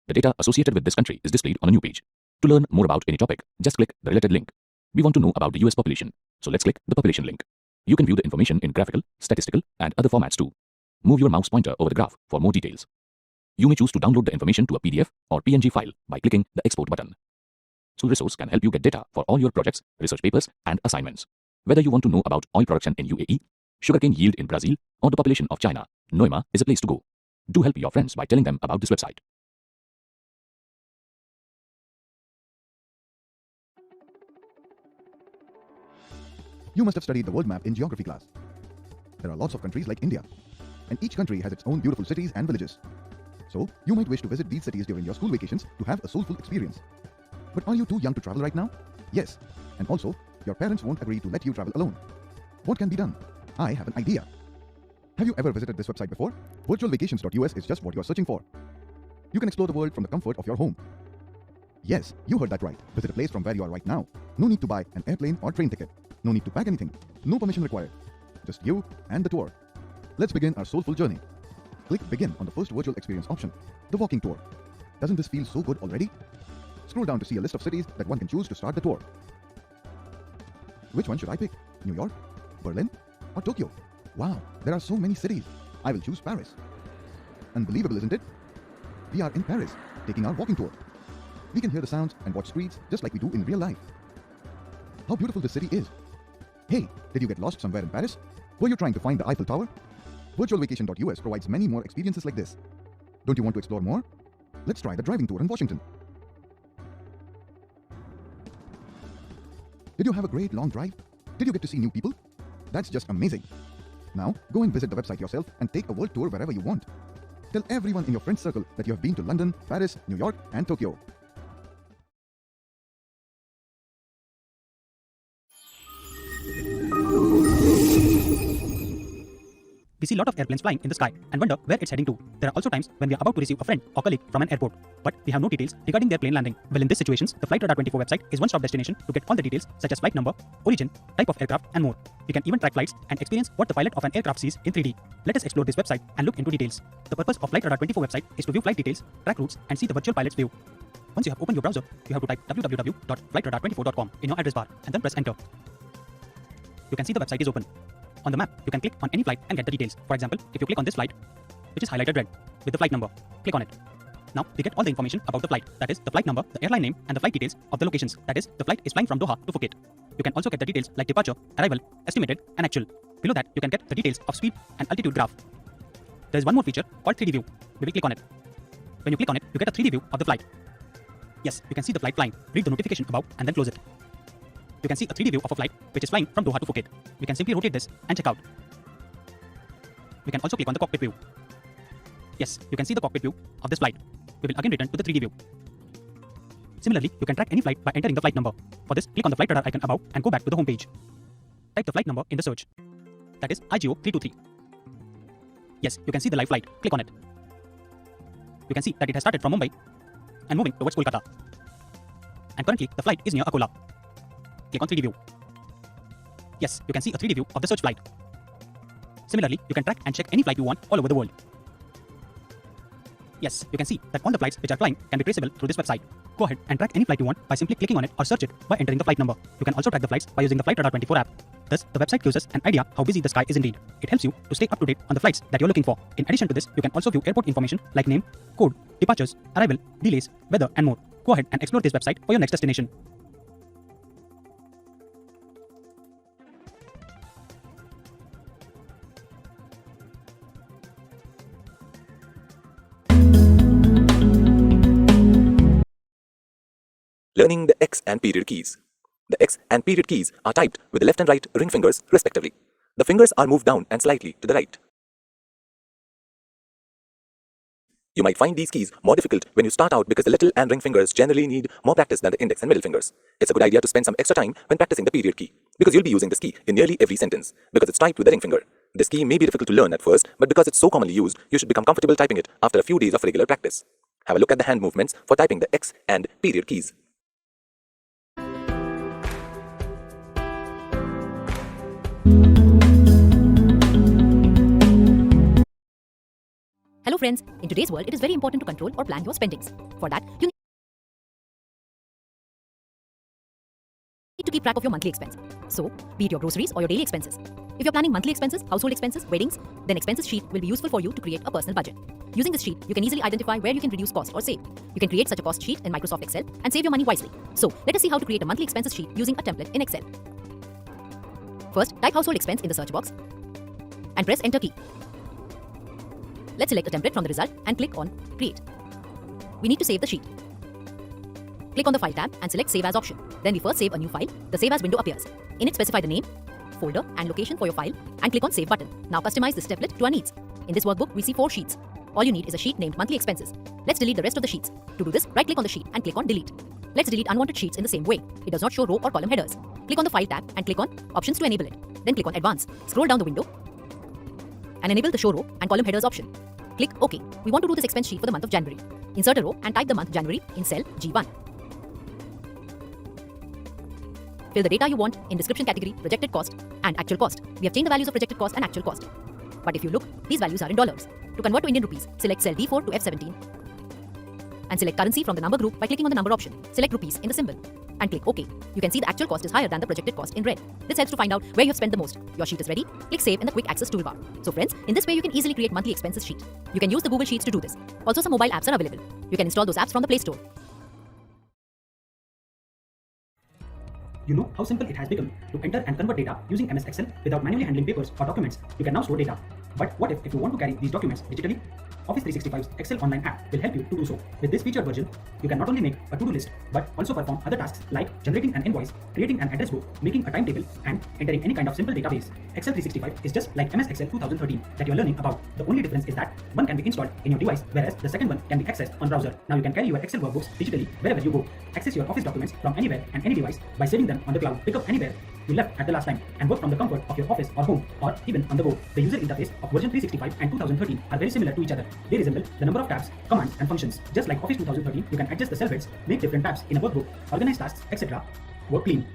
The data associated with this country is displayed on a new page. To learn more about any topic, just click the related link. We want to know about the US population, so let's click the population link. You can view the information in graphical, statistical, and other formats too. Move your mouse pointer over the graph for more details. You may choose to download the information to a PDF or PNG file by clicking the Export button. Sulresource can help you get data for all your projects, research papers, and assignments. Whether you want to know about oil production in UAE, sugarcane yield in Brazil, or the population of China, Noema is a place to go. Do help your friends by telling them about this website. You must have studied the world map in geography class. There are lots of countries like India, and each country has its own beautiful cities and villages. So, you might wish to visit these cities during your school vacations to have a soulful experience. But are you too young to travel right now? Yes. And also, your parents won't agree to let you travel alone. What can be done? I have an idea. Have you ever visited this website before? Virtualvacations.us is just what you are searching for. You can explore the world from the comfort of your home. Yes, you heard that right. Visit a place from where you are right now. No need to buy an airplane or train ticket. No need to pack anything. No permission required. Just you and the tour. Let's begin our soulful journey. Click Begin on the first virtual experience option, the walking tour. Doesn't this feel so good already? Scroll down to see a list of cities that one can choose to start the tour. Which one should I pick? New York? Berlin? Or Tokyo? Wow, there are so many cities. I will choose Paris. Unbelievable, isn't it? We are in Paris, taking our walking tour. We can hear the sounds and watch streets just like we do in real life. How beautiful this city is. Hey, did you get lost somewhere in Paris? Were you trying to find the Eiffel Tower? Virtualvacation.us provides many more experiences like this. Don't you want to explore more? Let's try the driving tour in Washington. Did you have a great long drive? Did you get to see new people? That's just amazing. Now, go and visit the website yourself and take a world tour wherever you want. Tell everyone in your friend circle that you have been to London, Paris, New York, and Tokyo. We see a lot of airplanes flying in the sky and wonder where it's heading to. There are also times when we are about to receive a friend or colleague from an airport, but we have no details regarding their plane landing. Well, in these situations, the Flightradar24 website is one-stop destination to get all the details such as flight number, origin, type of aircraft, and more. You can even track flights and experience what the pilot of an aircraft sees in 3D. Let us explore this website and look into details. The purpose of Flightradar24 website is to view flight details, track routes, and see the virtual pilot's view. Once you have opened your browser, you have to type www.flightradar24.com in your address bar and then press enter. You can see the website is open. On the map, you can click on any flight and get the details. For example, if you click on this flight, which is highlighted red, with the flight number, click on it. Now, we get all the information about the flight, that is, the flight number, the airline name, and the flight details of the locations, that is, the flight is flying from Doha to Phuket. You can also get the details like departure, arrival, estimated, and actual. Below that, you can get the details of speed and altitude graph. There is one more feature called 3D view. We will click on it. When you click on it, you get a 3D view of the flight. Yes, you can see the flight flying. Read the notification above and then close it. You can see a 3D view of a flight which is flying from Doha to Phuket. We can simply rotate this and check out. We can also click on the cockpit view. Yes, you can see the cockpit view of this flight. We will again return to the 3D view. Similarly, you can track any flight by entering the flight number. For this, click on the flight radar icon above and go back to the home page. Type the flight number in the search. That is IGO323. Yes, you can see the live flight. Click on it. You can see that it has started from Mumbai and moving towards Kolkata. And currently, the flight is near Akola. Click on 3D view. Yes, you can see a 3D view of the search flight. Similarly, you can track and check any flight you want all over the world. Yes, you can see that all the flights which are flying can be traceable through this website. Go ahead and track any flight you want by simply clicking on it or search it by entering the flight number. You can also track the flights by using the Flightradar24 app. Thus, the website gives us an idea how busy the sky is indeed. It helps you to stay up to date on the flights that you're looking for. In addition to this, you can also view airport information like name, code, departures, arrival, delays, weather, and more. Go ahead and explore this website for your next destination. Learning the X and period keys. The X and period keys are typed with the left and right ring fingers respectively. The fingers are moved down and slightly to the right. You might find these keys more difficult when you start out because the little and ring fingers generally need more practice than the index and middle fingers. It's a good idea to spend some extra time when practicing the period key because you'll be using this key in nearly every sentence because it's typed with the ring finger. This key may be difficult to learn at first, but because it's so commonly used, you should become comfortable typing it after a few days of regular practice. Have a look at the hand movements for typing the X and period keys. Hello friends, in today's world it is very important to control or plan your spendings. For that, you need to keep track of your monthly expense. So, be it your groceries or your daily expenses. If you're planning monthly expenses, household expenses, weddings, then expenses sheet will be useful for you to create a personal budget. Using this sheet, you can easily identify where you can reduce cost or save. You can create such a cost sheet in Microsoft Excel and save your money wisely. So, let us see how to create a monthly expenses sheet using a template in Excel. First, type household expense in the search box and press enter key. Let's select a template from the result and click on Create. We need to save the sheet. Click on the File tab and select Save As option. Then we first save a new file. The Save As window appears. In it, specify the name, folder and location for your file and click on Save button. Now customize this template to our needs. In this workbook, we see 4 sheets. All you need is a sheet named Monthly Expenses. Let's delete the rest of the sheets. To do this, right-click on the sheet and click on Delete. Let's delete unwanted sheets in the same way. It does not show row or column headers. Click on the File tab and click on Options to enable it. Then click on Advanced. Scroll down the window and enable the Show Row and Column Headers option. Click OK. We want to do this expense sheet for the month of January. Insert a row and type the month January in cell G1. Fill the data you want in description category, projected cost and actual cost. We have changed the values of projected cost and actual cost. But if you look, these values are in dollars. To convert to Indian rupees, select cell D4 to F17 and select currency from the number group by clicking on the number option. Select rupees in the symbol and click OK. You can see the actual cost is higher than the projected cost in red. This helps to find out where you have spent the most. Your sheet is ready. Click Save in the Quick Access toolbar. So friends, in this way you can easily create monthly expenses sheet. You can use the Google Sheets to do this. Also, some mobile apps are available. You can install those apps from the Play Store. You know how simple it has become to enter and convert data using MS Excel without manually handling papers or documents. You can now store data. But what if you want to carry these documents digitally? Office 365's Excel Online app will help you to do so. With this featured version, you can not only make a to-do list, but also perform other tasks like generating an invoice, creating an address book, making a timetable, and entering any kind of simple database. Excel 365 is just like MS Excel 2013 that you are learning about. The only difference is that one can be installed in your device, whereas the second one can be accessed on browser. Now you can carry your Excel workbooks digitally wherever you go. Access your office documents from anywhere and any device by saving them on the cloud. Pick up anywhere you left at the last time and work from the comfort of your office or home or even on the go. The user interface of version 365 and 2013 are very similar to each other. They resemble the number of tabs, commands and functions. Just like Office 2013, you can adjust the cell heads, make different tabs in a workbook, organize tasks, etc. Work clean.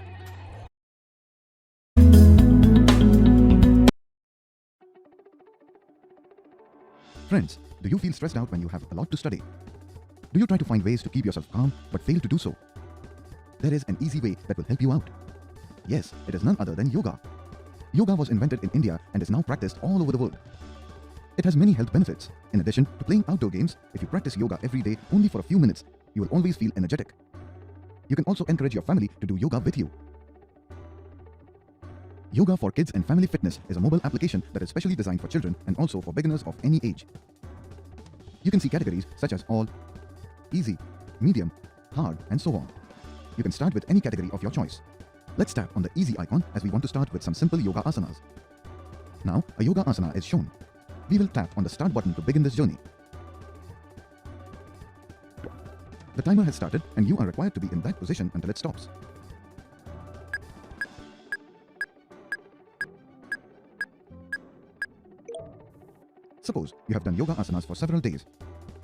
Friends, do you feel stressed out when you have a lot to study? Do you try to find ways to keep yourself calm but fail to do so? There is an easy way that will help you out. Yes, it is none other than yoga. Yoga was invented in India and is now practiced all over the world. It has many health benefits. In addition to playing outdoor games, if you practice yoga every day only for a few minutes, you will always feel energetic. You can also encourage your family to do yoga with you. Yoga for Kids and Family Fitness is a mobile application that is specially designed for children and also for beginners of any age. You can see categories such as all, easy, medium, hard, and so on. You can start with any category of your choice. Let's tap on the easy icon as we want to start with some simple yoga asanas. Now, a yoga asana is shown. We will tap on the start button to begin this journey. The timer has started and you are required to be in that position until it stops. Suppose you have done yoga asanas for several days.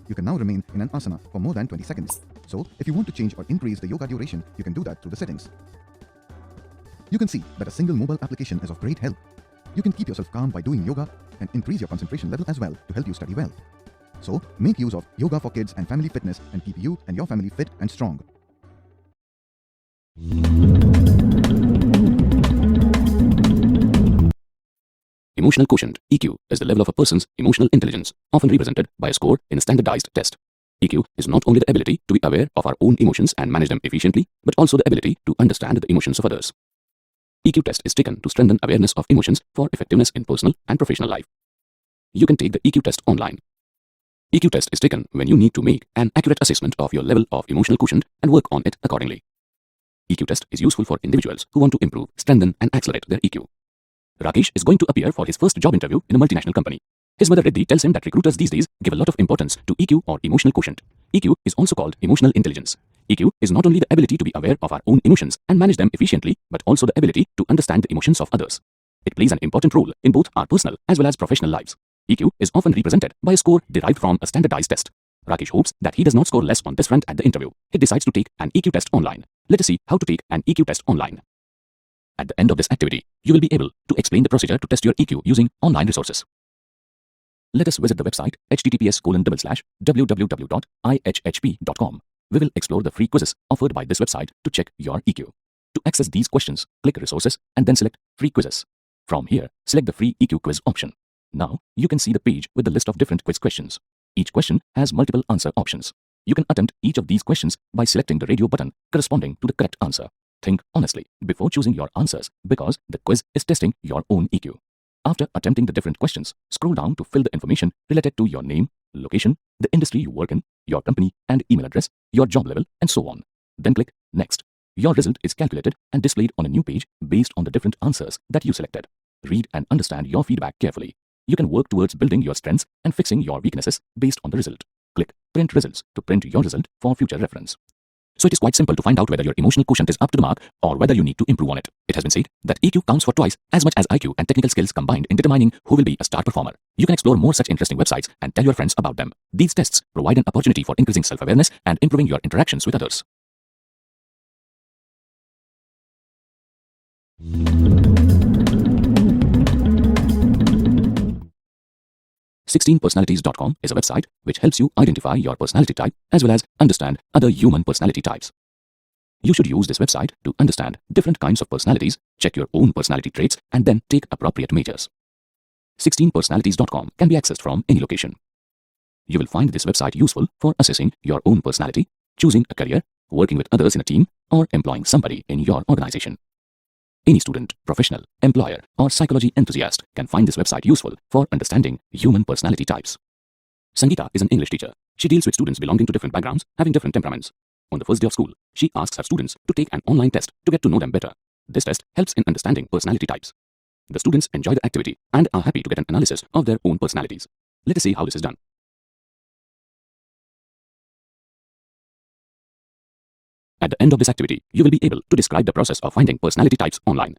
You can now remain in an asana for more than 20 seconds. So, if you want to change or increase the yoga duration, you can do that through the settings. You can see that a single mobile application is of great help. You can keep yourself calm by doing yoga and increase your concentration level as well to help you study well. So, make use of Yoga for Kids and Family Fitness and keep you and your family fit and strong. Emotional quotient, EQ, is the level of a person's emotional intelligence, often represented by a score in a standardized test. EQ is not only the ability to be aware of our own emotions and manage them efficiently, but also the ability to understand the emotions of others. EQ test is taken to strengthen awareness of emotions for effectiveness in personal and professional life. You can take the EQ test online. EQ test is taken when you need to make an accurate assessment of your level of emotional quotient and work on it accordingly. EQ test is useful for individuals who want to improve, strengthen, and accelerate their EQ. Rakesh is going to appear for his first job interview in a multinational company. His mother Riddhi tells him that recruiters these days give a lot of importance to EQ or emotional quotient. EQ is also called emotional intelligence. EQ is not only the ability to be aware of our own emotions and manage them efficiently, but also the ability to understand the emotions of others. It plays an important role in both our personal as well as professional lives. EQ is often represented by a score derived from a standardized test. Rakesh hopes that he does not score less on this front at the interview. He decides to take an EQ test online. Let us see how to take an EQ test online. At the end of this activity, you will be able to explain the procedure to test your EQ using online resources. Let us visit the website https://www.ihhp.com. We will explore the free quizzes offered by this website to check your EQ. To access these questions, click Resources and then select Free Quizzes. From here, select the Free EQ Quiz option. Now, you can see the page with the list of different quiz questions. Each question has multiple answer options. You can attempt each of these questions by selecting the radio button corresponding to the correct answer. Think honestly before choosing your answers because the quiz is testing your own EQ. After attempting the different questions, scroll down to fill the information related to your name, location, the industry you work in, your company and email address, your job level, and so on. Then click Next. Your result is calculated and displayed on a new page based on the different answers that you selected. Read and understand your feedback carefully. You can work towards building your strengths and fixing your weaknesses based on the result. Click Print Results to print your result for future reference. So it is quite simple to find out whether your emotional quotient is up to the mark or whether you need to improve on it. It has been said that EQ counts for twice as much as IQ and technical skills combined in determining who will be a star performer. You can explore more such interesting websites and tell your friends about them. These tests provide an opportunity for increasing self-awareness and improving your interactions with others. (16personalities.com) is a website which helps you identify your personality type as well as understand other human personality types. You should use this website to understand different kinds of personalities, check your own personality traits, and then take appropriate measures. (16personalities.com) can be accessed from any location. You will find this website useful for assessing your own personality, choosing a career, working with others in a team, or employing somebody in your organization. Any student, professional, employer, or psychology enthusiast can find this website useful for understanding human personality types. Sangeeta is an English teacher. She deals with students belonging to different backgrounds, having different temperaments. On the first day of school, she asks her students to take an online test to get to know them better. This test helps in understanding personality types. The students enjoy the activity and are happy to get an analysis of their own personalities. Let us see how this is done. At the end of this activity, you will be able to describe the process of finding personality types online.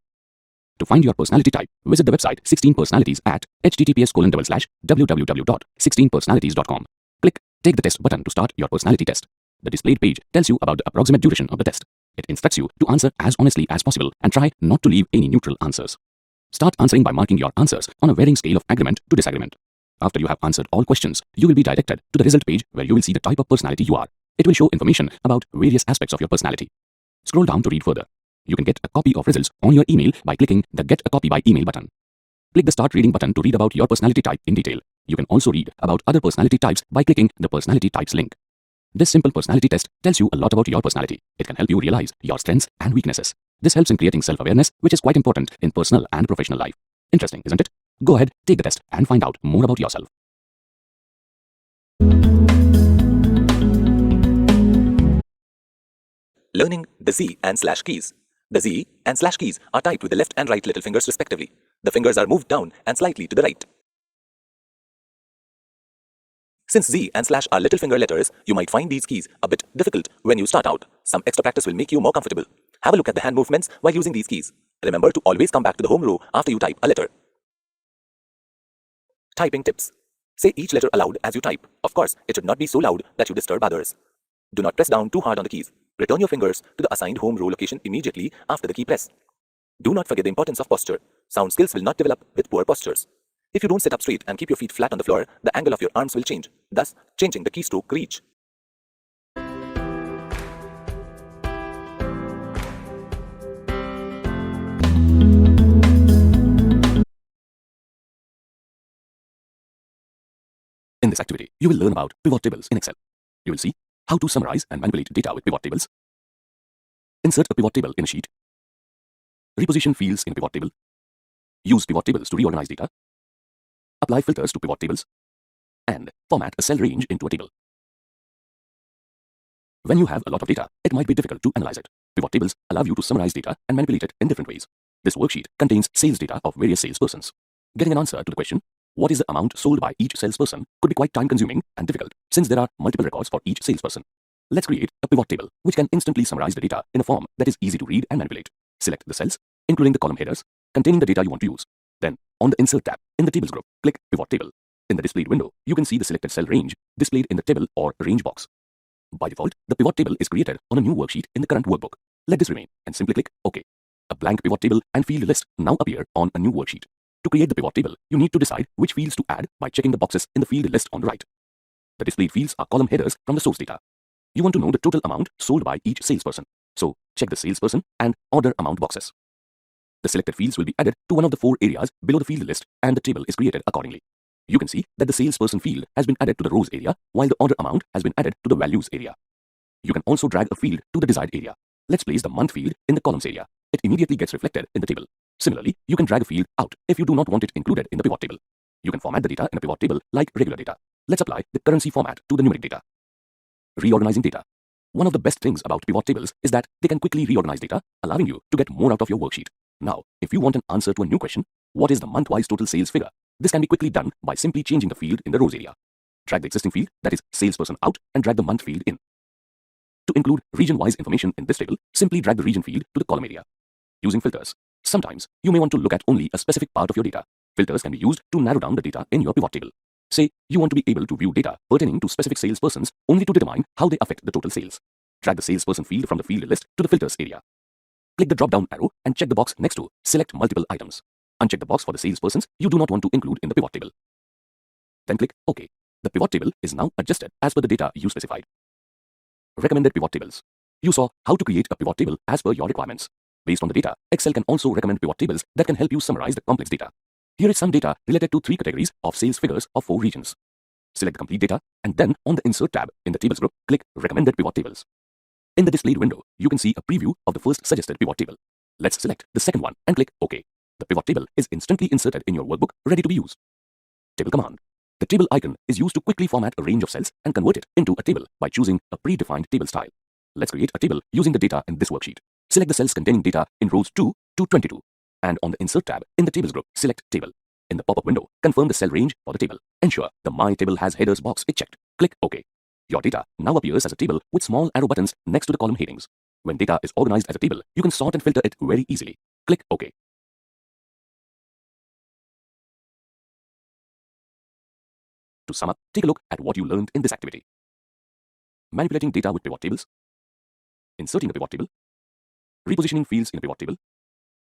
To find your personality type, visit the website 16personalities at https://www.16personalities.com. Click Take the Test button to start your personality test. The displayed page tells you about the approximate duration of the test. It instructs you to answer as honestly as possible and try not to leave any neutral answers. Start answering by marking your answers on a varying scale of agreement to disagreement. After you have answered all questions, you will be directed to the result page where you will see the type of personality you are. It will show information about various aspects of your personality. Scroll down to read further. You can get a copy of results on your email by clicking the Get a Copy by Email button. Click the Start Reading button to read about your personality type in detail. You can also read about other personality types by clicking the Personality Types link. This simple personality test tells you a lot about your personality. It can help you realize your strengths and weaknesses. This helps in creating self-awareness, which is quite important in personal and professional life. Interesting, isn't it? Go ahead, take the test and find out more about yourself. Learning the Z and slash keys. The Z and slash keys are typed with the left and right little fingers respectively. The fingers are moved down and slightly to the right. Since Z and slash are little finger letters, you might find these keys a bit difficult when you start out. Some extra practice will make you more comfortable. Have a look at the hand movements while using these keys. Remember to always come back to the home row after you type a letter. Typing tips. Say each letter aloud as you type. Of course, it should not be so loud that you disturb others. Do not press down too hard on the keys. Return your fingers to the assigned home row location immediately after the key press. Do not forget the importance of posture. Sound skills will not develop with poor postures. If you don't sit up straight and keep your feet flat on the floor, the angle of your arms will change, thus changing the keystroke reach. In this activity, you will learn about pivot tables in Excel. You will see how to summarize and manipulate data with pivot tables, insert a pivot table in a sheet, reposition fields in a pivot table, use pivot tables to reorganize data, apply filters to pivot tables, and format a cell range into a table. When you have a lot of data, it might be difficult to analyze it. Pivot tables allow you to summarize data and manipulate it in different ways. This worksheet contains sales data of various salespersons. Getting an answer to the question, what is the amount sold by each salesperson, could be quite time-consuming and difficult since there are multiple records for each salesperson. Let's create a pivot table which can instantly summarize the data in a form that is easy to read and manipulate. Select the cells, including the column headers, containing the data you want to use. Then, on the Insert tab in the Tables group, click Pivot Table. In the displayed window, you can see the selected cell range displayed in the table or range box. By default, the pivot table is created on a new worksheet in the current workbook. Let this remain and simply click OK. A blank pivot table and field list now appear on a new worksheet. To create the pivot table, you need to decide which fields to add by checking the boxes in the field list on the right. The displayed fields are column headers from the source data. You want to know the total amount sold by each salesperson, so check the salesperson and order amount boxes. The selected fields will be added to one of the 4 areas below the field list and the table is created accordingly. You can see that the salesperson field has been added to the rows area while the order amount has been added to the values area. You can also drag a field to the desired area. Let's place the month field in the columns area. It immediately gets reflected in the table. Similarly, you can drag a field out if you do not want it included in the pivot table. You can format the data in a pivot table like regular data. Let's apply the currency format to the numeric data. Reorganizing data. One of the best things about pivot tables is that they can quickly reorganize data, allowing you to get more out of your worksheet. Now, if you want an answer to a new question, what is the month-wise total sales figure? This can be quickly done by simply changing the field in the rows area. Drag the existing field, that is salesperson, out and drag the month field in. To include region-wise information in this table, simply drag the region field to the column area. Using filters. Sometimes, you may want to look at only a specific part of your data. Filters can be used to narrow down the data in your pivot table. Say, you want to be able to view data pertaining to specific salespersons only to determine how they affect the total sales. Drag the salesperson field from the field list to the filters area. Click the drop-down arrow and check the box next to Select Multiple Items. Uncheck the box for the salespersons you do not want to include in the pivot table. Then click OK. The pivot table is now adjusted as per the data you specified. Recommended pivot tables. You saw how to create a pivot table as per your requirements. Based on the data, Excel can also recommend pivot tables that can help you summarize the complex data. Here is some data related to 3 categories of sales figures of 4 regions. Select the complete data and then on the Insert tab in the Tables group, click Recommended Pivot Tables. In the displayed window, you can see a preview of the first suggested pivot table. Let's select the second one and click OK. The pivot table is instantly inserted in your workbook, ready to be used. Table command. The table icon is used to quickly format a range of cells and convert it into a table by choosing a predefined table style. Let's create a table using the data in this worksheet. Select the cells containing data in rows 2 to 22. And on the Insert tab in the Tables group, select Table. In the pop-up window, confirm the cell range for the table. Ensure the My Table Has Headers box is checked. Click OK. Your data now appears as a table with small arrow buttons next to the column headings. When data is organized as a table, you can sort and filter it very easily. Click OK. To sum up, take a look at what you learned in this activity. Manipulating data with pivot tables, inserting a pivot table, repositioning fields in a pivot table,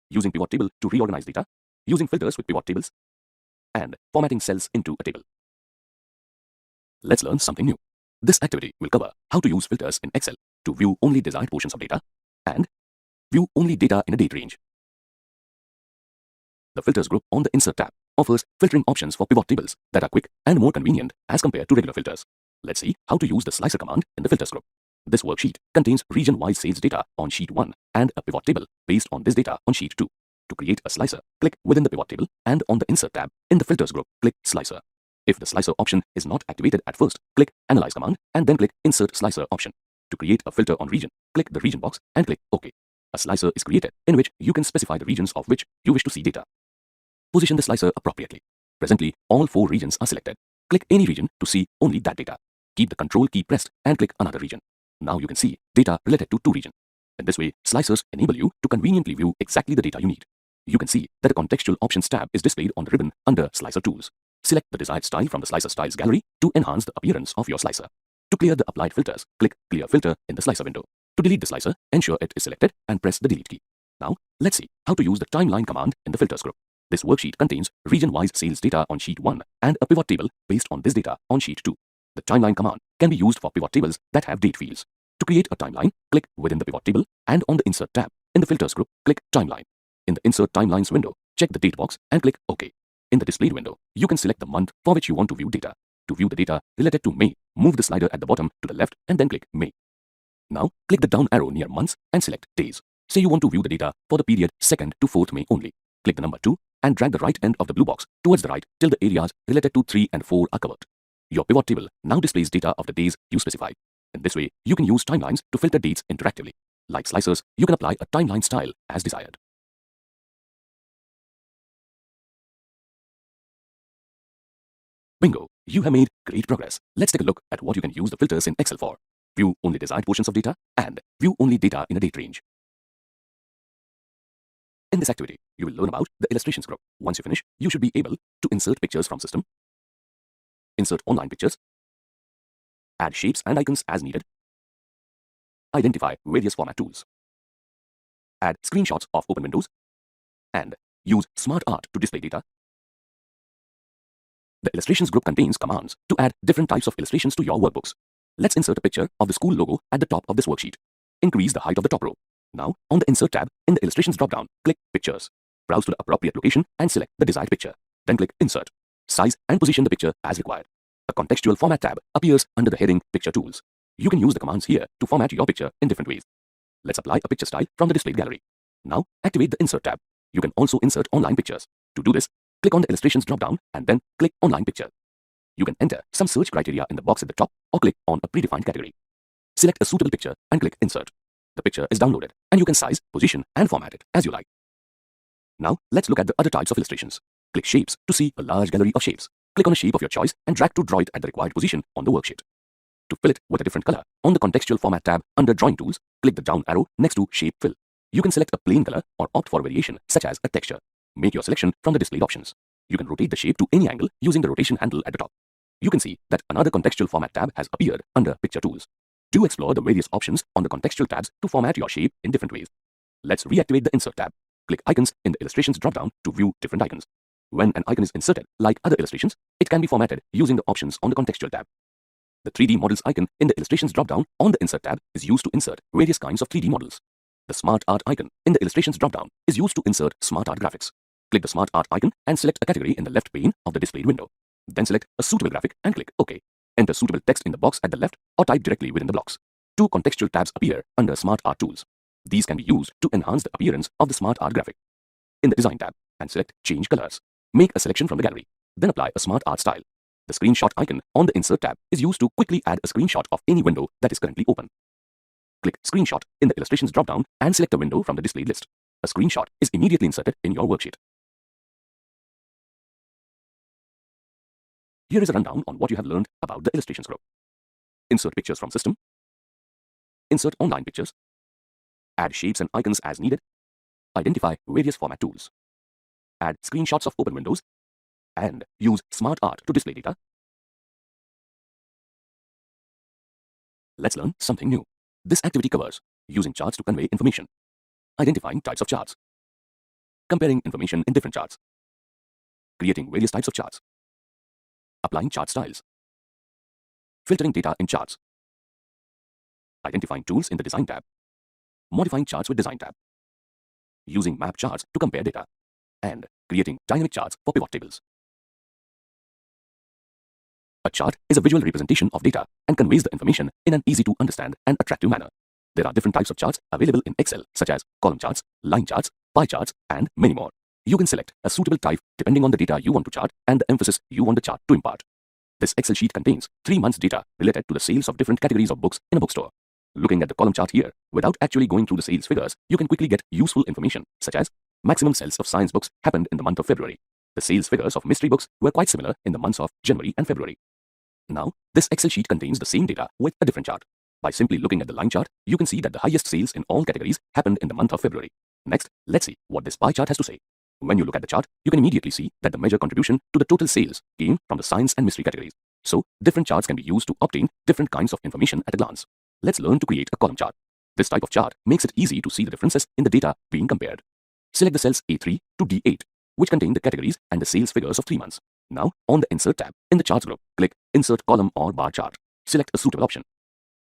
using pivot table to reorganize data, using filters with pivot tables, and formatting cells into a table. Let's learn something new. This activity will cover how to use filters in Excel to view only desired portions of data and view only data in a date range. The Filters group on the Insert tab offers filtering options for pivot tables that are quick and more convenient as compared to regular filters. Let's see how to use the Slicer command in the Filters group. This worksheet contains region-wide sales data on sheet 1 and a pivot table based on this data on sheet 2. To create a slicer, click within the pivot table and on the Insert tab in the Filters group, click Slicer. If the Slicer option is not activated at first, click Analyze command and then click Insert Slicer option. To create a filter on region, click the region box and click OK. A slicer is created in which you can specify the regions of which you wish to see data. Position the slicer appropriately. Presently, all 4 regions are selected. Click any region to see only that data. Keep the Control key pressed and click another region. Now you can see data related to 2 regions. In this way, slicers enable you to conveniently view exactly the data you need. You can see that a Contextual Options tab is displayed on the ribbon under Slicer Tools. Select the desired style from the Slicer Styles gallery to enhance the appearance of your slicer. To clear the applied filters, click Clear Filter in the Slicer window. To delete the slicer, ensure it is selected and press the Delete key. Now, let's see how to use the Timeline command in the Filters group. This worksheet contains region-wise sales data on sheet 1 and a pivot table based on this data on sheet 2. The Timeline command can be used for pivot tables that have date fields. To create a timeline, click within the pivot table and on the Insert tab. In the Filters group, click Timeline. In the Insert Timelines window, check the Date box and click OK. In the Displayed window, you can select the month for which you want to view data. To view the data related to May, move the slider at the bottom to the left and then click May. Now, click the down arrow near months and select days. Say you want to view the data for the period 2nd to 4th May only. Click the number 2 and drag the right end of the blue box towards the right till the areas related to 3 and 4 are covered. Your pivot table now displays data of the days you specified. In this way, you can use timelines to filter dates interactively. Like slicers, you can apply a timeline style as desired. Bingo! You have made great progress. Let's take a look at what you can use the filters in Excel for. View only desired portions of data and view only data in a date range. In this activity, you will learn about the Illustrations group. Once you finish, you should be able to insert pictures from system, insert online pictures, add shapes and icons as needed, identify various format tools, add screenshots of open windows, and use Smart Art to display data. The Illustrations group contains commands to add different types of illustrations to your workbooks. Let's insert a picture of the school logo at the top of this worksheet. Increase the height of the top row. Now, on the Insert tab, in the Illustrations drop-down, click Pictures. Browse to the appropriate location and select the desired picture. Then click Insert. Size and position the picture as required. A Contextual Format tab appears under the heading Picture Tools. You can use the commands here to format your picture in different ways. Let's apply a picture style from the displayed gallery. Now, activate the Insert tab. You can also insert online pictures. To do this, click on the Illustrations drop-down and then click Online Picture. You can enter some search criteria in the box at the top or click on a predefined category. Select a suitable picture and click Insert. The picture is downloaded and you can size, position and format it as you like. Now, let's look at the other types of illustrations. Click Shapes to see a large gallery of shapes. Click on a shape of your choice and drag to draw it at the required position on the worksheet. To fill it with a different color, on the Contextual Format tab under Drawing Tools, click the down arrow next to Shape Fill. You can select a plain color or opt for a variation such as a texture. Make your selection from the displayed options. You can rotate the shape to any angle using the rotation handle at the top. You can see that another Contextual Format tab has appeared under Picture Tools. Do explore the various options on the contextual tabs to format your shape in different ways. Let's reactivate the Insert tab. Click Icons in the Illustrations drop-down to view different icons. When an icon is inserted, like other illustrations, it can be formatted using the options on the Contextual tab. The 3D Models icon in the Illustrations drop-down on the Insert tab is used to insert various kinds of 3D models. The Smart Art icon in the Illustrations drop-down is used to insert Smart Art graphics. Click the Smart Art icon and select a category in the left pane of the displayed window. Then select a suitable graphic and click OK. Enter suitable text in the box at the left or type directly within the blocks. 2 contextual tabs appear under Smart Art Tools. These can be used to enhance the appearance of the Smart Art graphic. In the Design tab, and select Change Colors. Make a selection from the gallery. Then apply a Smart Art style. The Screenshot icon on the Insert tab is used to quickly add a screenshot of any window that is currently open. Click Screenshot in the Illustrations drop-down and select a window from the displayed list. A screenshot is immediately inserted in your worksheet. Here is a rundown on what you have learned about the Illustrations group. Insert pictures from system. Insert online pictures. Add shapes and icons as needed. Identify various format tools. Add screenshots of open windows. And use Smart Art to display data. Let's learn something new. This activity covers using charts to convey information, identifying types of charts, comparing information in different charts, creating various types of charts, applying chart styles, filtering data in charts, identifying tools in the Design tab, modifying charts with Design tab, using map charts to compare data, and creating dynamic charts for pivot tables. A chart is a visual representation of data and conveys the information in an easy to understand and attractive manner. There are different types of charts available in Excel, such as column charts, line charts, pie charts, and many more. You can select a suitable type depending on the data you want to chart and the emphasis you want the chart to impart. This Excel sheet contains 3 months data related to the sales of different categories of books in a bookstore. Looking at the column chart here, without actually going through the sales figures, you can quickly get useful information, such as maximum sales of science books happened in the month of February. The sales figures of mystery books were quite similar in the months of January and February. Now, this Excel sheet contains the same data with a different chart. By simply looking at the line chart, you can see that the highest sales in all categories happened in the month of February. Next, let's see what this pie chart has to say. When you look at the chart, you can immediately see that the major contribution to the total sales came from the science and mystery categories. So, different charts can be used to obtain different kinds of information at a glance. Let's learn to create a column chart. This type of chart makes it easy to see the differences in the data being compared. Select the cells A3 to D8, which contain the categories and the sales figures of 3 months. Now, on the Insert tab in the Charts group, click Insert Column or Bar Chart. Select a suitable option.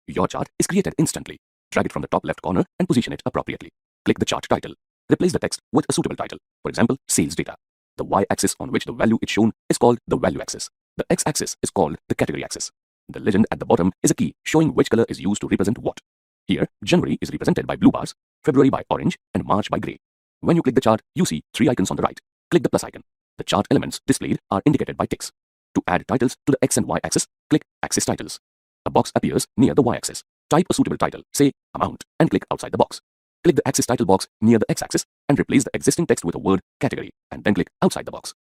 Your chart is created instantly. Drag it from the top left corner and position it appropriately. Click the chart title. Replace the text with a suitable title. For example, Sales Data. The y-axis on which the value is shown is called the value axis. The x-axis is called the category axis. The legend at the bottom is a key showing which color is used to represent what. Here, January is represented by blue bars, February by orange, and March by gray. When you click the chart, you see 3 icons on the right. Click the plus icon. The chart elements displayed are indicated by ticks. To add titles to the X and Y axis, click Axis Titles. A box appears near the Y axis. Type a suitable title, say Amount, and click outside the box. Click the Axis Title box near the X axis and replace the existing text with the word Category, and then click outside the box.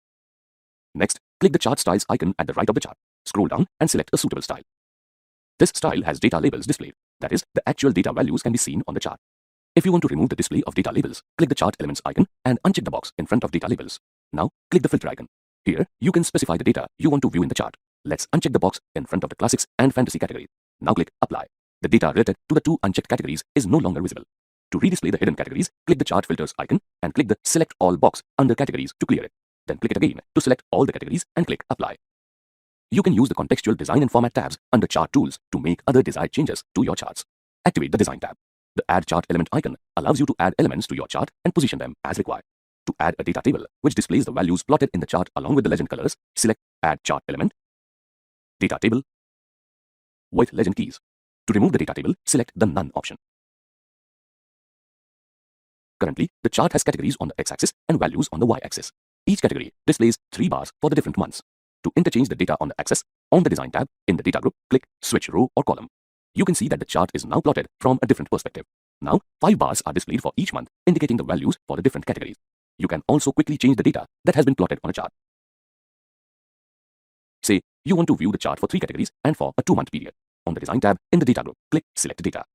Next, click the Chart Styles icon at the right of the chart. Scroll down and select a suitable style. This style has data labels displayed. That is, the actual data values can be seen on the chart. If you want to remove the display of data labels, click the Chart Elements icon and uncheck the box in front of data labels. Now, click the filter icon. Here, you can specify the data you want to view in the chart. Let's uncheck the box in front of the classics and fantasy category. Now click Apply. The data related to the 2 unchecked categories is no longer visible. To redisplay the hidden categories, click the Chart Filters icon and click the Select All box under Categories to clear it. Then click it again to select all the categories and click Apply. You can use the Contextual Design and Format tabs under Chart Tools to make other desired changes to your charts. Activate the Design tab. The Add Chart Element icon allows you to add elements to your chart and position them as required. To add a data table, which displays the values plotted in the chart along with the legend colors, select Add Chart Element, Data Table, with legend keys. To remove the data table, select the None option. Currently, the chart has categories on the x-axis and values on the y-axis. Each category displays 3 bars for the different months. To interchange the data on the axis, on the Design tab, in the Data group, click Switch Row or Column. You can see that the chart is now plotted from a different perspective. Now, 5 bars are displayed for each month, indicating the values for the different categories. You can also quickly change the data that has been plotted on a chart. Say, you want to view the chart for 3 categories and for a 2-month period. On the Design tab, in the Data group, click Select Data.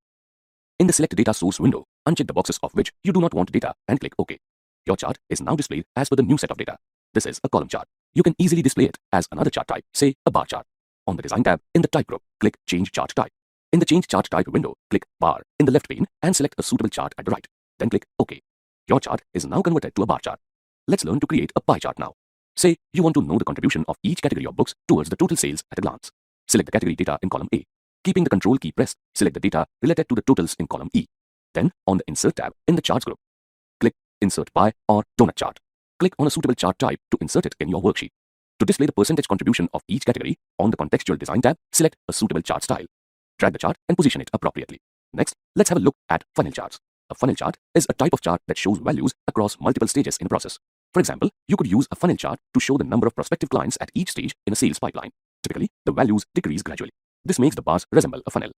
In the Select Data Source window, uncheck the boxes of which you do not want data and click OK. Your chart is now displayed as per the new set of data. This is a column chart. You can easily display it as another chart type, say a bar chart. On the Design tab, in the Type group, click Change Chart Type. In the Change Chart Type window, click Bar in the left pane and select a suitable chart at the right. Then click OK. Your chart is now converted to a bar chart. Let's learn to create a pie chart now. Say, you want to know the contribution of each category of books towards the total sales at a glance. Select the category data in column A. Keeping the Control key pressed, select the data related to the totals in column E. Then, on the Insert tab in the Charts group, click Insert Pie or Donut Chart. Click on a suitable chart type to insert it in your worksheet. To display the percentage contribution of each category, on the Contextual Design tab, select a suitable chart style. Drag the chart and position it appropriately. Next, let's have a look at funnel charts. A funnel chart is a type of chart that shows values across multiple stages in a process. For example, you could use a funnel chart to show the number of prospective clients at each stage in a sales pipeline. Typically, the values decrease gradually. This makes the bars resemble a funnel.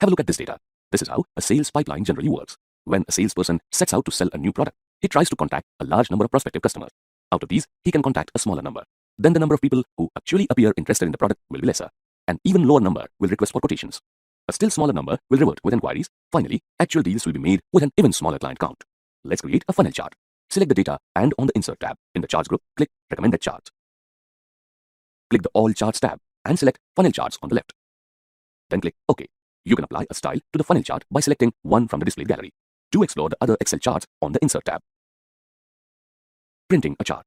Have a look at this data. This is how a sales pipeline generally works. When a salesperson sets out to sell a new product, he tries to contact a large number of prospective customers. Out of these, he can contact a smaller number. Then the number of people who actually appear interested in the product will be lesser. An even lower number will request for quotations. A still smaller number will revert with inquiries. Finally, actual deals will be made with an even smaller client count. Let's create a funnel chart. Select the data and on the Insert tab in the Charts group, click Recommended Charts. Click the All Charts tab and select Funnel Charts on the left. Then click OK. You can apply a style to the funnel chart by selecting one from the displayed gallery. To explore the other Excel charts on the Insert tab. Printing a chart.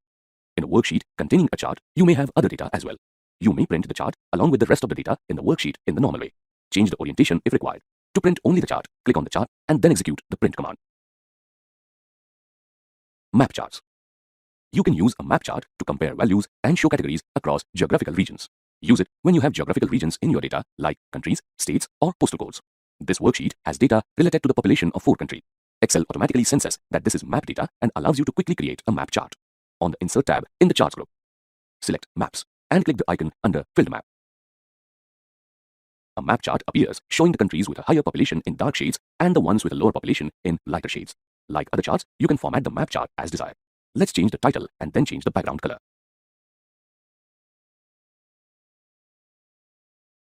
In a worksheet containing a chart, you may have other data as well. You may print the chart along with the rest of the data in the worksheet in the normal way. Change the orientation if required. To print only the chart, click on the chart and then execute the print command. Map charts. You can use a map chart to compare values and show categories across geographical regions. Use it when you have geographical regions in your data like countries, states, or postal codes. This worksheet has data related to the population of 4 countries. Excel automatically senses that this is map data and allows you to quickly create a map chart. On the Insert tab in the Charts group, select Maps and click the icon under Filled Map. A map chart appears showing the countries with a higher population in dark shades and the ones with a lower population in lighter shades. Like other charts, you can format the map chart as desired. Let's change the title and then change the background color.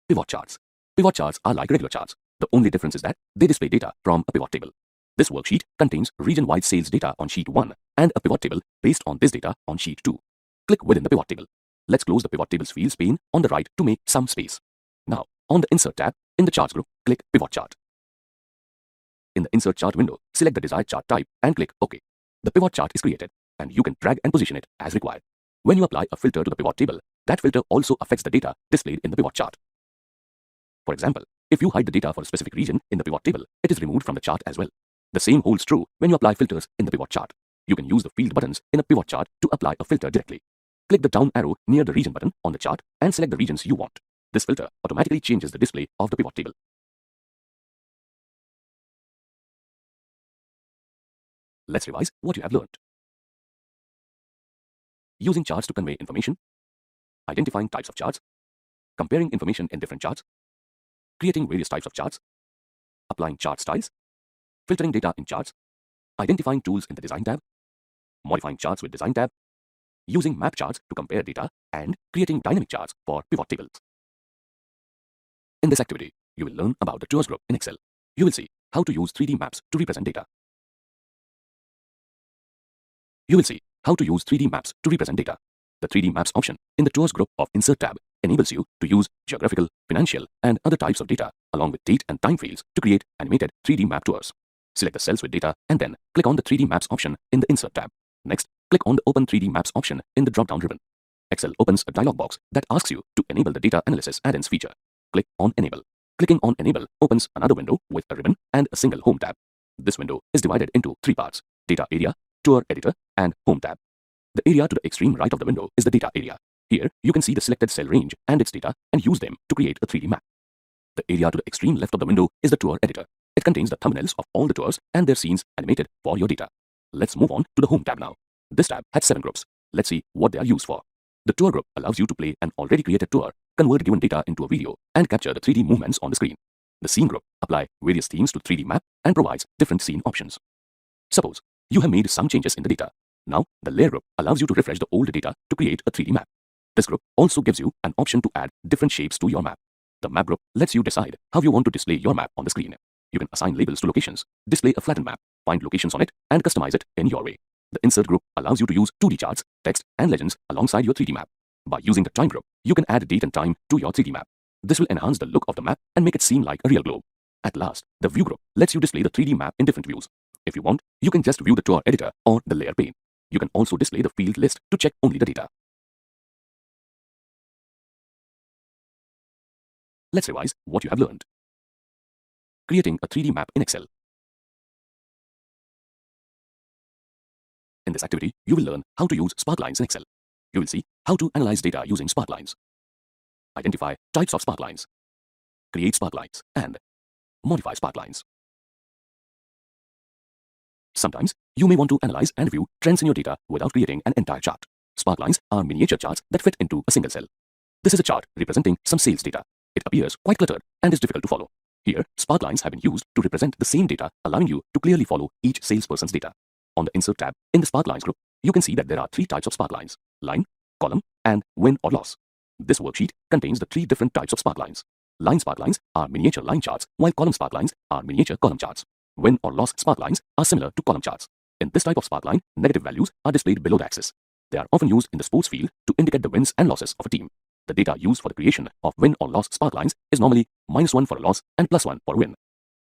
Pivot charts. Pivot charts are like regular charts. The only difference is that they display data from a pivot table. This worksheet contains region-wide sales data on sheet 1 and a pivot table based on this data on sheet 2. Click within the pivot table. Let's close the pivot tables fields pane on the right to make some space. Now, on the Insert tab in the Charts group, click Pivot Chart. In the Insert Chart window, select the desired chart type and click OK. The pivot chart is created, and you can drag and position it as required. When you apply a filter to the pivot table, that filter also affects the data displayed in the pivot chart. For example, if you hide the data for a specific region in the pivot table, it is removed from the chart as well. The same holds true when you apply filters in the pivot chart. You can use the field buttons in a pivot chart to apply a filter directly. Click the down arrow near the region button on the chart and select the regions you want. This filter automatically changes the display of the pivot table. Let's revise what you have learned. Using charts to convey information, identifying types of charts, comparing information in different charts, creating various types of charts, applying chart styles, filtering data in charts, identifying tools in the Design tab, modifying charts with Design tab, using map charts to compare data, and creating dynamic charts for pivot tables. In this activity, you will learn about the Tours group in Excel. You will see how to use 3D maps to represent data. You will see how to use 3D maps to represent data. The 3D Maps option in the Tours group of Insert tab enables you to use geographical, financial, and other types of data along with date and time fields to create animated 3D map tours. Select the cells with data and then click on the 3D Maps option in the Insert tab. Next, click on the Open 3D Maps option in the drop-down ribbon. Excel opens a dialog box that asks you to enable the Data Analysis add-ins feature. Click on Enable. Clicking on Enable opens another window with a ribbon and a single Home tab. This window is divided into 3 parts: Data Area, Tour Editor, and Home tab. The area to the extreme right of the window is the data area. Here, you can see the selected cell range and its data and use them to create a 3D map. The area to the extreme left of the window is the Tour Editor. It contains the thumbnails of all the tours and their scenes animated for your data. Let's move on to the Home tab now. This tab has 7 groups. Let's see what they are used for. The Tour group allows you to play an already created tour, convert given data into a video, and capture the 3D movements on the screen. The Scene group apply various themes to 3D map and provides different scene options. Suppose you have made some changes in the data. Now, the Layer group allows you to refresh the old data to create a 3D map. This group also gives you an option to add different shapes to your map. The Map group lets you decide how you want to display your map on the screen. You can assign labels to locations, display a flattened map, find locations on it, and customize it in your way. The Insert group allows you to use 2D charts, text, and legends alongside your 3D map. By using the Time group, you can add date and time to your 3D map. This will enhance the look of the map and make it seem like a real globe. At last, the View group lets you display the 3D map in different views. If you want, you can just view the Tour Editor or the Layer pane. You can also display the field list to check only the data. Let's revise what you have learned. Creating a 3D map in Excel. In this activity, you will learn how to use sparklines in Excel. You will see how to analyze data using sparklines, identify types of sparklines, create sparklines, and modify sparklines. Sometimes, you may want to analyze and view trends in your data without creating an entire chart. Sparklines are miniature charts that fit into a single cell. This is a chart representing some sales data. It appears quite cluttered and is difficult to follow. Here, sparklines have been used to represent the same data, allowing you to clearly follow each salesperson's data. On the Insert tab in the Sparklines group, you can see that there are 3 types of sparklines: line, column, and win or loss. This worksheet contains the 3 different types of sparklines. Line sparklines are miniature line charts, while column sparklines are miniature column charts. Win or loss sparklines are similar to column charts. In this type of sparkline, negative values are displayed below the axis. They are often used in the sports field to indicate the wins and losses of a team. The data used for the creation of win or loss sparklines is normally -1 for a loss and +1 for a win.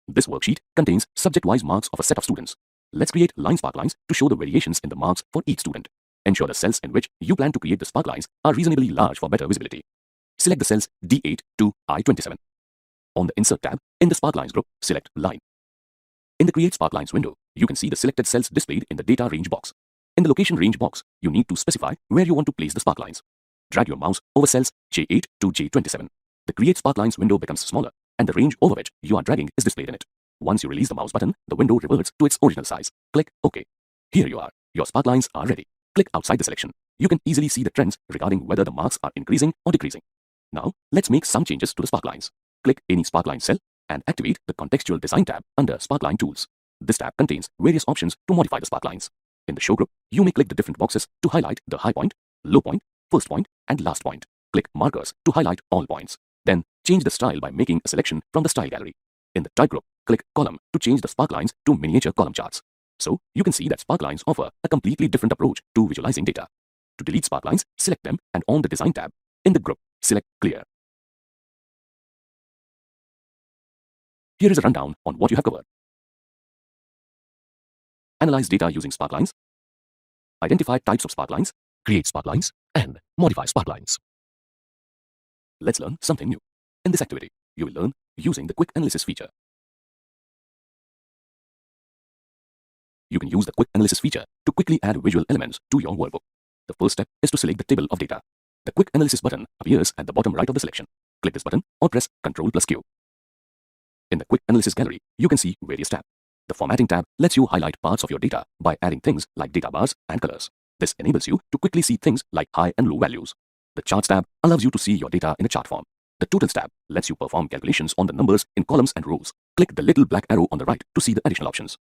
This worksheet contains subject-wise marks of a set of students. Let's create line sparklines to show the variations in the marks for each student. Ensure the cells in which you plan to create the sparklines are reasonably large for better visibility. Select the cells D8 to I27. On the Insert tab, in the Sparklines group, select Line. In the Create Sparklines window, you can see the selected cells displayed in the Data Range box. In the Location Range box, you need to specify where you want to place the sparklines. Drag your mouse over cells J8 to J27. The Create Sparklines window becomes smaller, and the range over which you are dragging is displayed in it. Once you release the mouse button, the window reverts to its original size. Click OK. Here you are. Your sparklines are ready. Click outside the selection. You can easily see the trends regarding whether the marks are increasing or decreasing. Now, let's make some changes to the sparklines. Click any sparkline cell and activate the Contextual Design tab under Sparkline Tools. This tab contains various options to modify the sparklines. In the Show group, you may click the different boxes to highlight the high point, low point, first point, and last point. Click Markers to highlight all points. Then, change the style by making a selection from the Style gallery. In the Type group, click Column to change the sparklines to miniature column charts. So, you can see that sparklines offer a completely different approach to visualizing data. To delete sparklines, select them, and on the Design tab, in the group, select Clear. Here is a rundown on what you have covered. Analyze data using sparklines, identify types of sparklines, create sparklines, and modify sparklines. Let's learn something new. In this activity, you will learn using the Quick Analysis feature. You can use the Quick Analysis feature to quickly add visual elements to your workbook. The first step is to select the table of data. The Quick Analysis button appears at the bottom right of the selection. Click this button or press Ctrl+Q. In the Quick Analysis gallery, you can see various tabs. The Formatting tab lets you highlight parts of your data by adding things like data bars and colors. This enables you to quickly see things like high and low values. The Charts tab allows you to see your data in a chart form. The Totals tab lets you perform calculations on the numbers in columns and rows. Click the little black arrow on the right to see the additional options.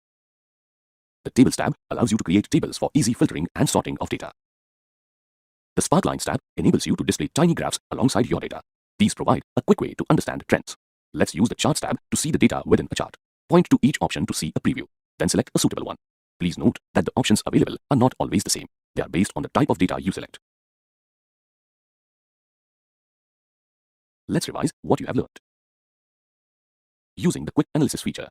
The Tables tab allows you to create tables for easy filtering and sorting of data. The Sparklines tab enables you to display tiny graphs alongside your data. These provide a quick way to understand trends. Let's use the Charts tab to see the data within a chart. Point to each option to see a preview, then select a suitable one. Please note that the options available are not always the same. They are based on the type of data you select. Let's revise what you have learned. Using the Quick Analysis feature.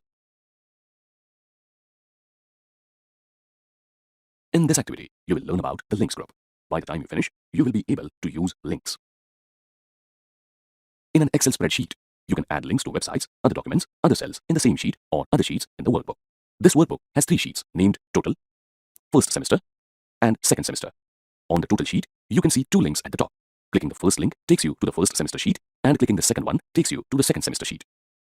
In this activity, you will learn about the Links group. By the time you finish, you will be able to use links. In an Excel spreadsheet, you can add links to websites, other documents, other cells in the same sheet, or other sheets in the workbook. This workbook has 3 sheets named Total, First Semester, and Second Semester. On the Total sheet, you can see 2 links at the top. Clicking the first link takes you to the first semester sheet, and clicking the second one takes you to the second semester sheet.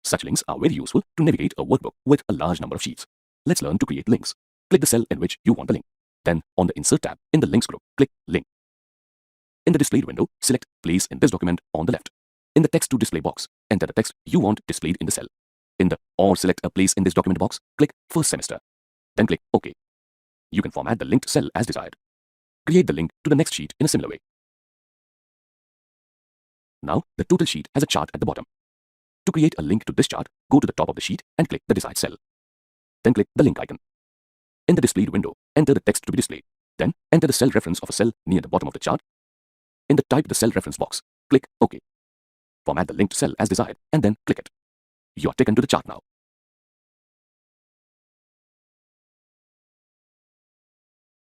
Such links are very useful to navigate a workbook with a large number of sheets. Let's learn to create links. Click the cell in which you want the link. Then, on the Insert tab in the Links group, click Link. In the Displayed window, select Place in this document on the left. In the Text to Display box, enter the text you want displayed in the cell. In the Or select a place in this document box, click First Semester. Then click OK. You can format the linked cell as desired. Create the link to the next sheet in a similar way. Now, the Total sheet has a chart at the bottom. To create a link to this chart, go to the top of the sheet and click the desired cell. Then click the link icon. In the Displayed window, enter the text to be displayed. Then, enter the cell reference of a cell near the bottom of the chart. In the Type the Cell Reference box, click OK. Format the linked cell as desired, and then click it. You are taken to the chart now.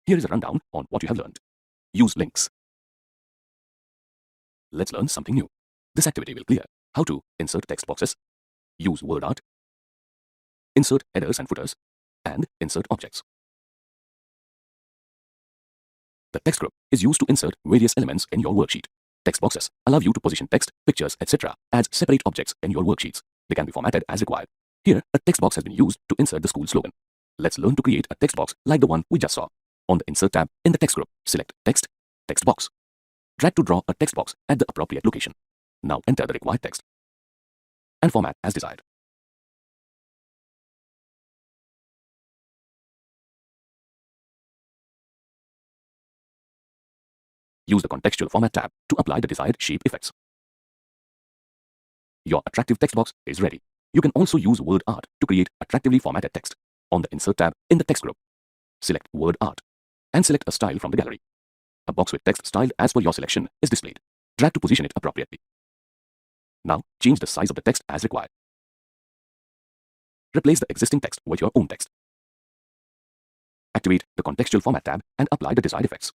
Here is a rundown on what you have learned. Use links. Let's learn something new. This activity will clear how to insert text boxes, use word art, insert headers and footers, and insert objects. The text group is used to insert various elements in your worksheet. Text boxes allow you to position text, pictures, etc. as separate objects in your worksheets. They can be formatted as required. Here, a text box has been used to insert the school slogan. Let's learn to create a text box like the one we just saw. On the Insert tab in the Text group, select Text, Text Box. Drag to draw a text box at the appropriate location. Now enter the required text and format as desired. Use the Contextual Format tab to apply the desired shape effects. Your attractive text box is ready. You can also use word art to create attractively formatted text. On the Insert tab in the Text group, select Word Art and select a style from the gallery. A box with text styled as per your selection is displayed. Drag to position it appropriately. Now, change the size of the text as required. Replace the existing text with your own text. Activate the Contextual Format tab and apply the desired effects.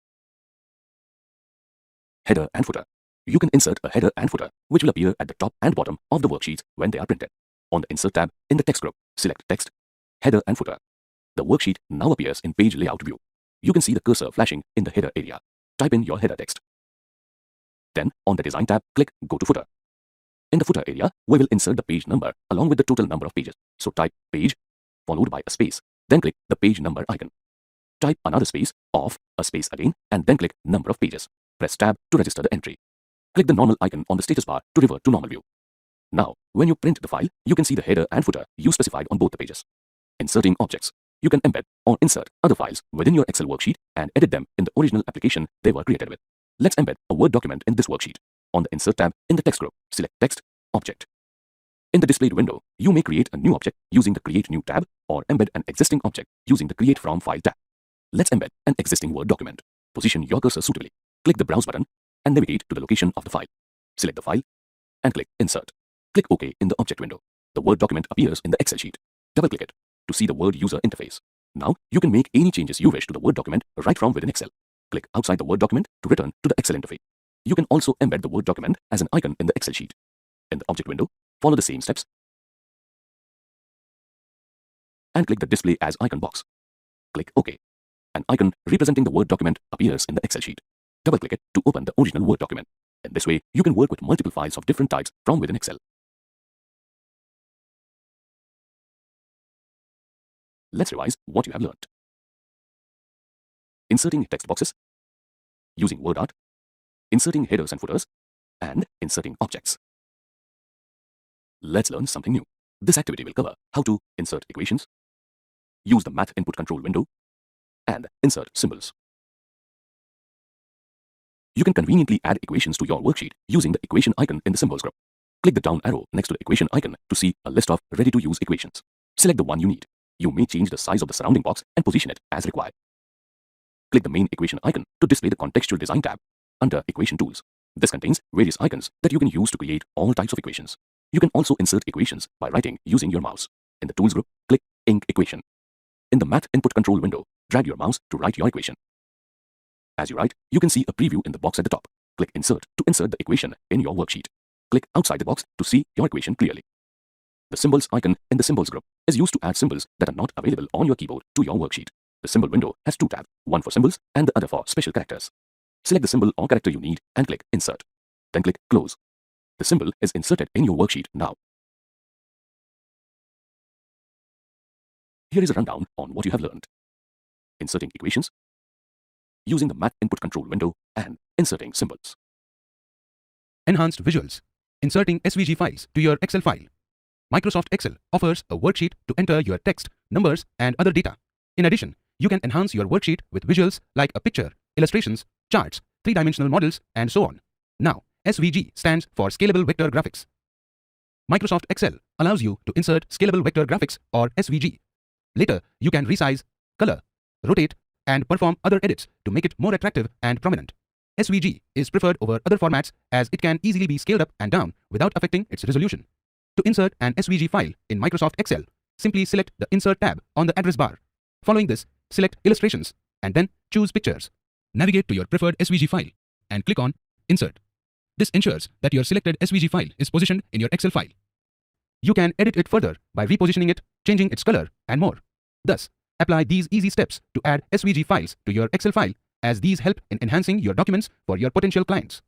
Header and footer. You can insert a header and footer, which will appear at the top and bottom of the worksheets when they are printed. On the Insert tab in the text group, select Text, Header and Footer. The worksheet now appears in Page Layout view. You can see the cursor flashing in the header area. Type in your header text. Then, on the Design tab, click Go to Footer. In the footer area, we will insert the page number along with the total number of pages. So type page, followed by a space, then click the page number icon. Type another space, off, a space again, and then click number of pages. Press Tab to register the entry. Click the normal icon on the status bar to revert to normal view. Now, when you print the file, you can see the header and footer you specified on both the pages. Inserting objects. You can embed or insert other files within your Excel worksheet and edit them in the original application they were created with. Let's embed a Word document in this worksheet. On the Insert tab in the text group, select Text, Object. In the displayed window, you may create a new object using the Create New tab or embed an existing object using the Create From File tab. Let's embed an existing Word document. Position your cursor suitably. Click the Browse button and navigate to the location of the file. Select the file and click Insert. Click OK in the object window. The Word document appears in the Excel sheet. Double-click it to see the Word user interface. Now, you can make any changes you wish to the Word document right from within Excel. Click outside the Word document to return to the Excel interface. You can also embed the Word document as an icon in the Excel sheet. In the object window, follow the same steps and click the Display as Icon box. Click OK. An icon representing the Word document appears in the Excel sheet. Double-click it to open the original Word document. In this way, you can work with multiple files of different types from within Excel. Let's revise what you have learned. Inserting text boxes, using word art, inserting headers and footers, and inserting objects. Let's learn something new. This activity will cover how to insert equations, use the Math Input Control window, and insert symbols. You can conveniently add equations to your worksheet using the equation icon in the Symbols group. Click the down arrow next to the equation icon to see a list of ready-to-use equations. Select the one you need. You may change the size of the surrounding box and position it as required. Click the main equation icon to display the Contextual Design tab under Equation Tools. This contains various icons that you can use to create all types of equations. You can also insert equations by writing using your mouse. In the Tools group, click Ink Equation. In the Math Input Control window, drag your mouse to write your equation. As you write, you can see a preview in the box at the top. Click Insert to insert the equation in your worksheet. Click outside the box to see your equation clearly. The Symbols icon in the Symbols group is used to add symbols that are not available on your keyboard to your worksheet. The symbol window has two tabs, one for symbols and the other for special characters. Select the symbol or character you need and click Insert. Then click Close. The symbol is inserted in your worksheet now. Here is a rundown on what you have learned. Inserting equations, using the Math Input Control window, and inserting symbols. Enhanced visuals. Inserting SVG files to your Excel file. Microsoft Excel offers a worksheet to enter your text, numbers, and other data. In addition, you can enhance your worksheet with visuals like a picture, illustrations, charts, three-dimensional models, and so on. Now, SVG stands for Scalable Vector Graphics. Microsoft Excel allows you to insert Scalable Vector Graphics or SVG. Later, you can resize, color, rotate, and perform other edits to make it more attractive and prominent. SVG is preferred over other formats as it can easily be scaled up and down without affecting its resolution. To insert an SVG file in Microsoft Excel, simply select the Insert tab on the address bar. Following this, select Illustrations and then choose Pictures. Navigate to your preferred SVG file and click on Insert. This ensures that your selected SVG file is positioned in your Excel file. You can edit it further by repositioning it, changing its color, and more. Thus, apply these easy steps to add SVG files to your Excel file, as these help in enhancing your documents for your potential clients.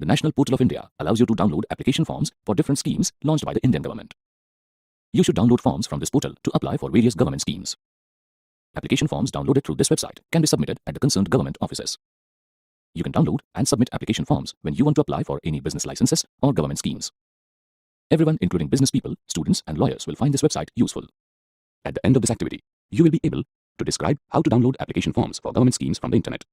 The National Portal of India allows you to download application forms for different schemes launched by the Indian government. You should download forms from this portal to apply for various government schemes. Application forms downloaded through this website can be submitted at the concerned government offices. You can download and submit application forms when you want to apply for any business licenses or government schemes. Everyone, including business people, students, and lawyers, will find this website useful. At the end of this activity, you will be able to describe how to download application forms for government schemes from the internet.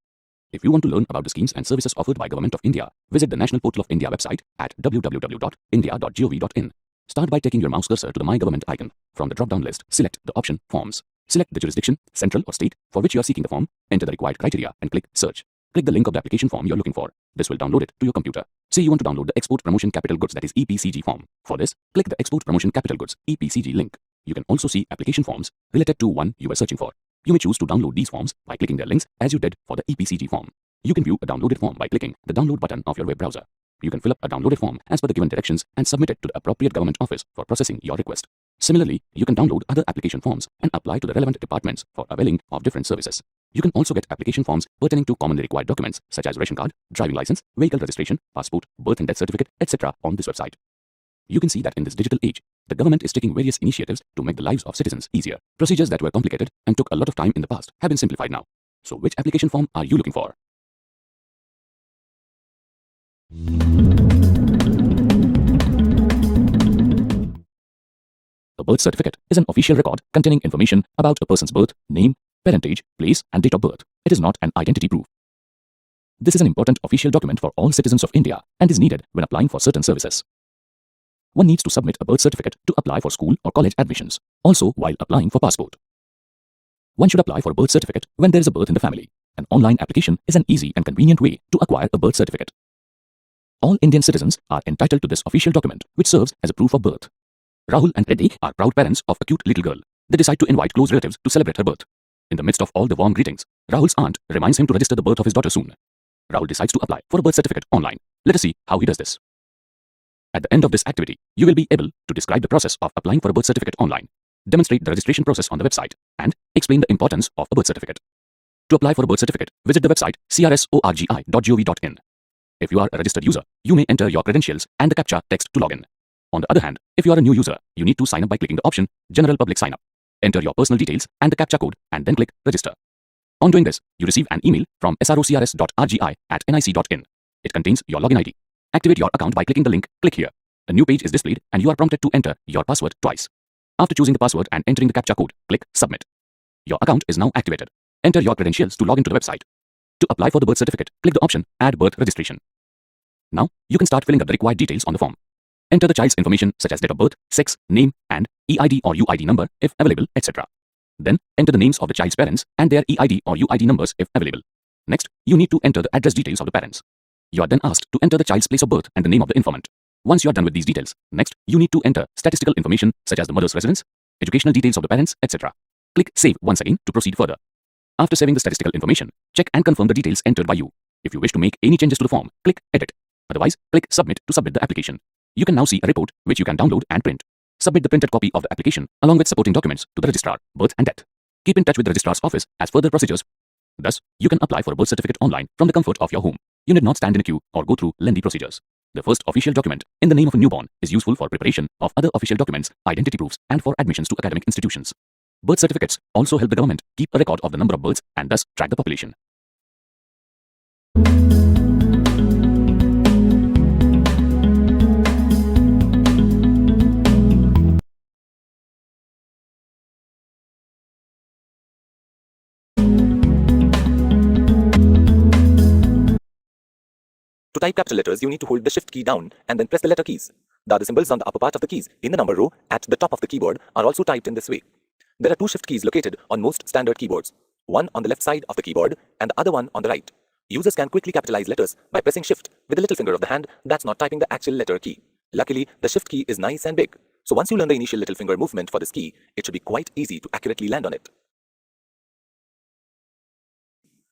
If you want to learn about the schemes and services offered by Government of India, visit the National Portal of India website at www.india.gov.in. Start by taking your mouse cursor to the My Government icon. From the drop-down list, select the option Forms. Select the jurisdiction, central or state, for which you are seeking the form, enter the required criteria and click Search. Click the link of the application form you are looking for. This will download it to your computer. Say you want to download the Export Promotion Capital Goods, that is EPCG form. For this, click the Export Promotion Capital Goods EPCG link. You can also see application forms related to one you were searching for. You may choose to download these forms by clicking their links as you did for the EPCG form. You can view a downloaded form by clicking the download button of your web browser. You can fill up a downloaded form as per the given directions and submit it to the appropriate government office for processing your request. Similarly, you can download other application forms and apply to the relevant departments for availing of different services. You can also get application forms pertaining to commonly required documents such as ration card, driving license, vehicle registration, passport, birth and death certificate, etc. on this website. You can see that in this digital age, the government is taking various initiatives to make the lives of citizens easier. Procedures that were complicated and took a lot of time in the past have been simplified now. So which application form are you looking for? A birth certificate is an official record containing information about a person's birth, name, parentage, place, and date of birth. It is not an identity proof. This is an important official document for all citizens of India and is needed when applying for certain services. One needs to submit a birth certificate to apply for school or college admissions, also while applying for passport. One should apply for a birth certificate when there is a birth in the family. An online application is an easy and convenient way to acquire a birth certificate. All Indian citizens are entitled to this official document, which serves as a proof of birth. Rahul and Reddy are proud parents of a cute little girl. They decide to invite close relatives to celebrate her birth. In the midst of all the warm greetings, Rahul's aunt reminds him to register the birth of his daughter soon. Rahul decides to apply for a birth certificate online. Let us see how he does this. At the end of this activity, you will be able to describe the process of applying for a birth certificate online, demonstrate the registration process on the website, and explain the importance of a birth certificate. To apply for a birth certificate, visit the website crsorgi.gov.in. If you are a registered user, you may enter your credentials and the CAPTCHA text to login. On the other hand, if you are a new user, you need to sign up by clicking the option General Public Sign Up. Enter your personal details and the CAPTCHA code and then click Register. On doing this, you receive an email from srocrs.rgi@nic.in. It contains your login ID. Activate your account by clicking the link Click Here. A new page is displayed and you are prompted to enter your password twice. After choosing the password and entering the CAPTCHA code, click Submit. Your account is now activated. Enter your credentials to log into the website. To apply for the birth certificate, click the option Add Birth Registration. Now, you can start filling up the required details on the form. Enter the child's information such as date of birth, sex, name, and EID or UID number if available, etc. Then, enter the names of the child's parents and their EID or UID numbers if available. Next, you need to enter the address details of the parents. You are then asked to enter the child's place of birth and the name of the informant. Once you are done with these details, next, you need to enter statistical information such as the mother's residence, educational details of the parents, etc. Click Save once again to proceed further. After saving the statistical information, check and confirm the details entered by you. If you wish to make any changes to the form, click Edit. Otherwise, click Submit to submit the application. You can now see a report which you can download and print. Submit the printed copy of the application along with supporting documents to the registrar, birth and death. Keep in touch with the registrar's office as further procedures. Thus, you can apply for a birth certificate online from the comfort of your home. You need not stand in a queue or go through lengthy procedures. The first official document in the name of a newborn is useful for preparation of other official documents, identity proofs, and for admissions to academic institutions. Birth certificates also help the government keep a record of the number of births and thus track the population. To type capital letters, you need to hold the Shift key down and then press the letter keys. The other symbols on the upper part of the keys in the number row at the top of the keyboard are also typed in this way. There are two Shift keys located on most standard keyboards, one on the left side of the keyboard and the other one on the right. Users can quickly capitalize letters by pressing Shift with the little finger of the hand that's not typing the actual letter key. Luckily, the Shift key is nice and big, so once you learn the initial little finger movement for this key, it should be quite easy to accurately land on it.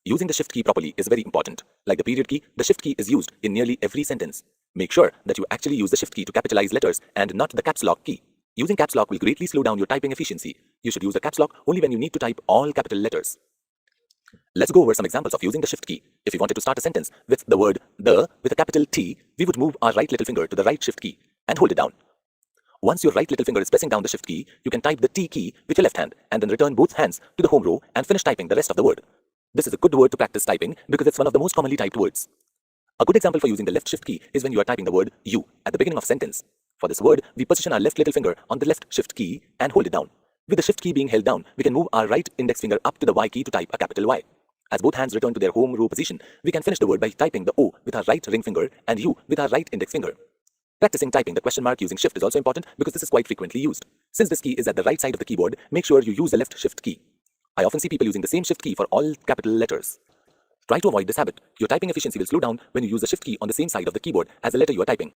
Using the Shift key properly is very important. Like the period key, the Shift key is used in nearly every sentence. Make sure that you actually use the Shift key to capitalize letters and not the caps lock key. Using caps lock will greatly slow down your typing efficiency. You should use the caps lock only when you need to type all capital letters. Let's go over some examples of using the Shift key. If we wanted to start a sentence with the word the with a capital T, we would move our right little finger to the right Shift key and hold it down. Once your right little finger is pressing down the Shift key, you can type the T key with your left hand and then return both hands to the home row and finish typing the rest of the word. This is a good word to practice typing because it's one of the most commonly typed words. A good example for using the left Shift key is when you are typing the word you at the beginning of a sentence. For this word, we position our left little finger on the left Shift key and hold it down. With the Shift key being held down, we can move our right index finger up to the Y key to type a capital Y. As both hands return to their home row position, we can finish the word by typing the O with our right ring finger and U with our right index finger. Practicing typing the question mark using shift is also important because this is quite frequently used. Since this key is at the right side of the keyboard, make sure you use the left shift key. I often see people using the same shift key for all capital letters. Try to avoid this habit. Your typing efficiency will slow down when you use the shift key on the same side of the keyboard as the letter you are typing.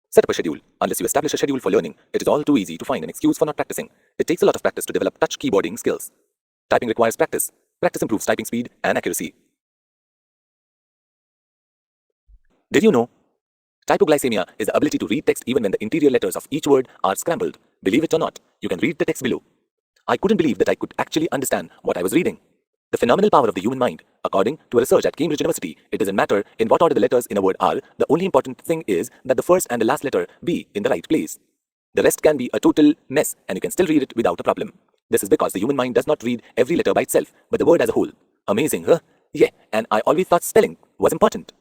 Set up a schedule. Unless you establish a schedule for learning, it is all too easy to find an excuse for not practicing. It takes a lot of practice to develop touch keyboarding skills. Typing requires practice. Practice improves typing speed and accuracy. Did you know? Typoglycemia is the ability to read text even when the interior letters of each word are scrambled. Believe it or not, you can read the text below. I couldn't believe that I could actually understand what I was reading. The phenomenal power of the human mind. According to a research at Cambridge University, it doesn't matter in what order the letters in a word are, the only important thing is that the first and the last letter be in the right place. The rest can be a total mess and you can still read it without a problem. This is because the human mind does not read every letter by itself, but the word as a whole. Amazing, huh? Yeah, and I always thought spelling was important.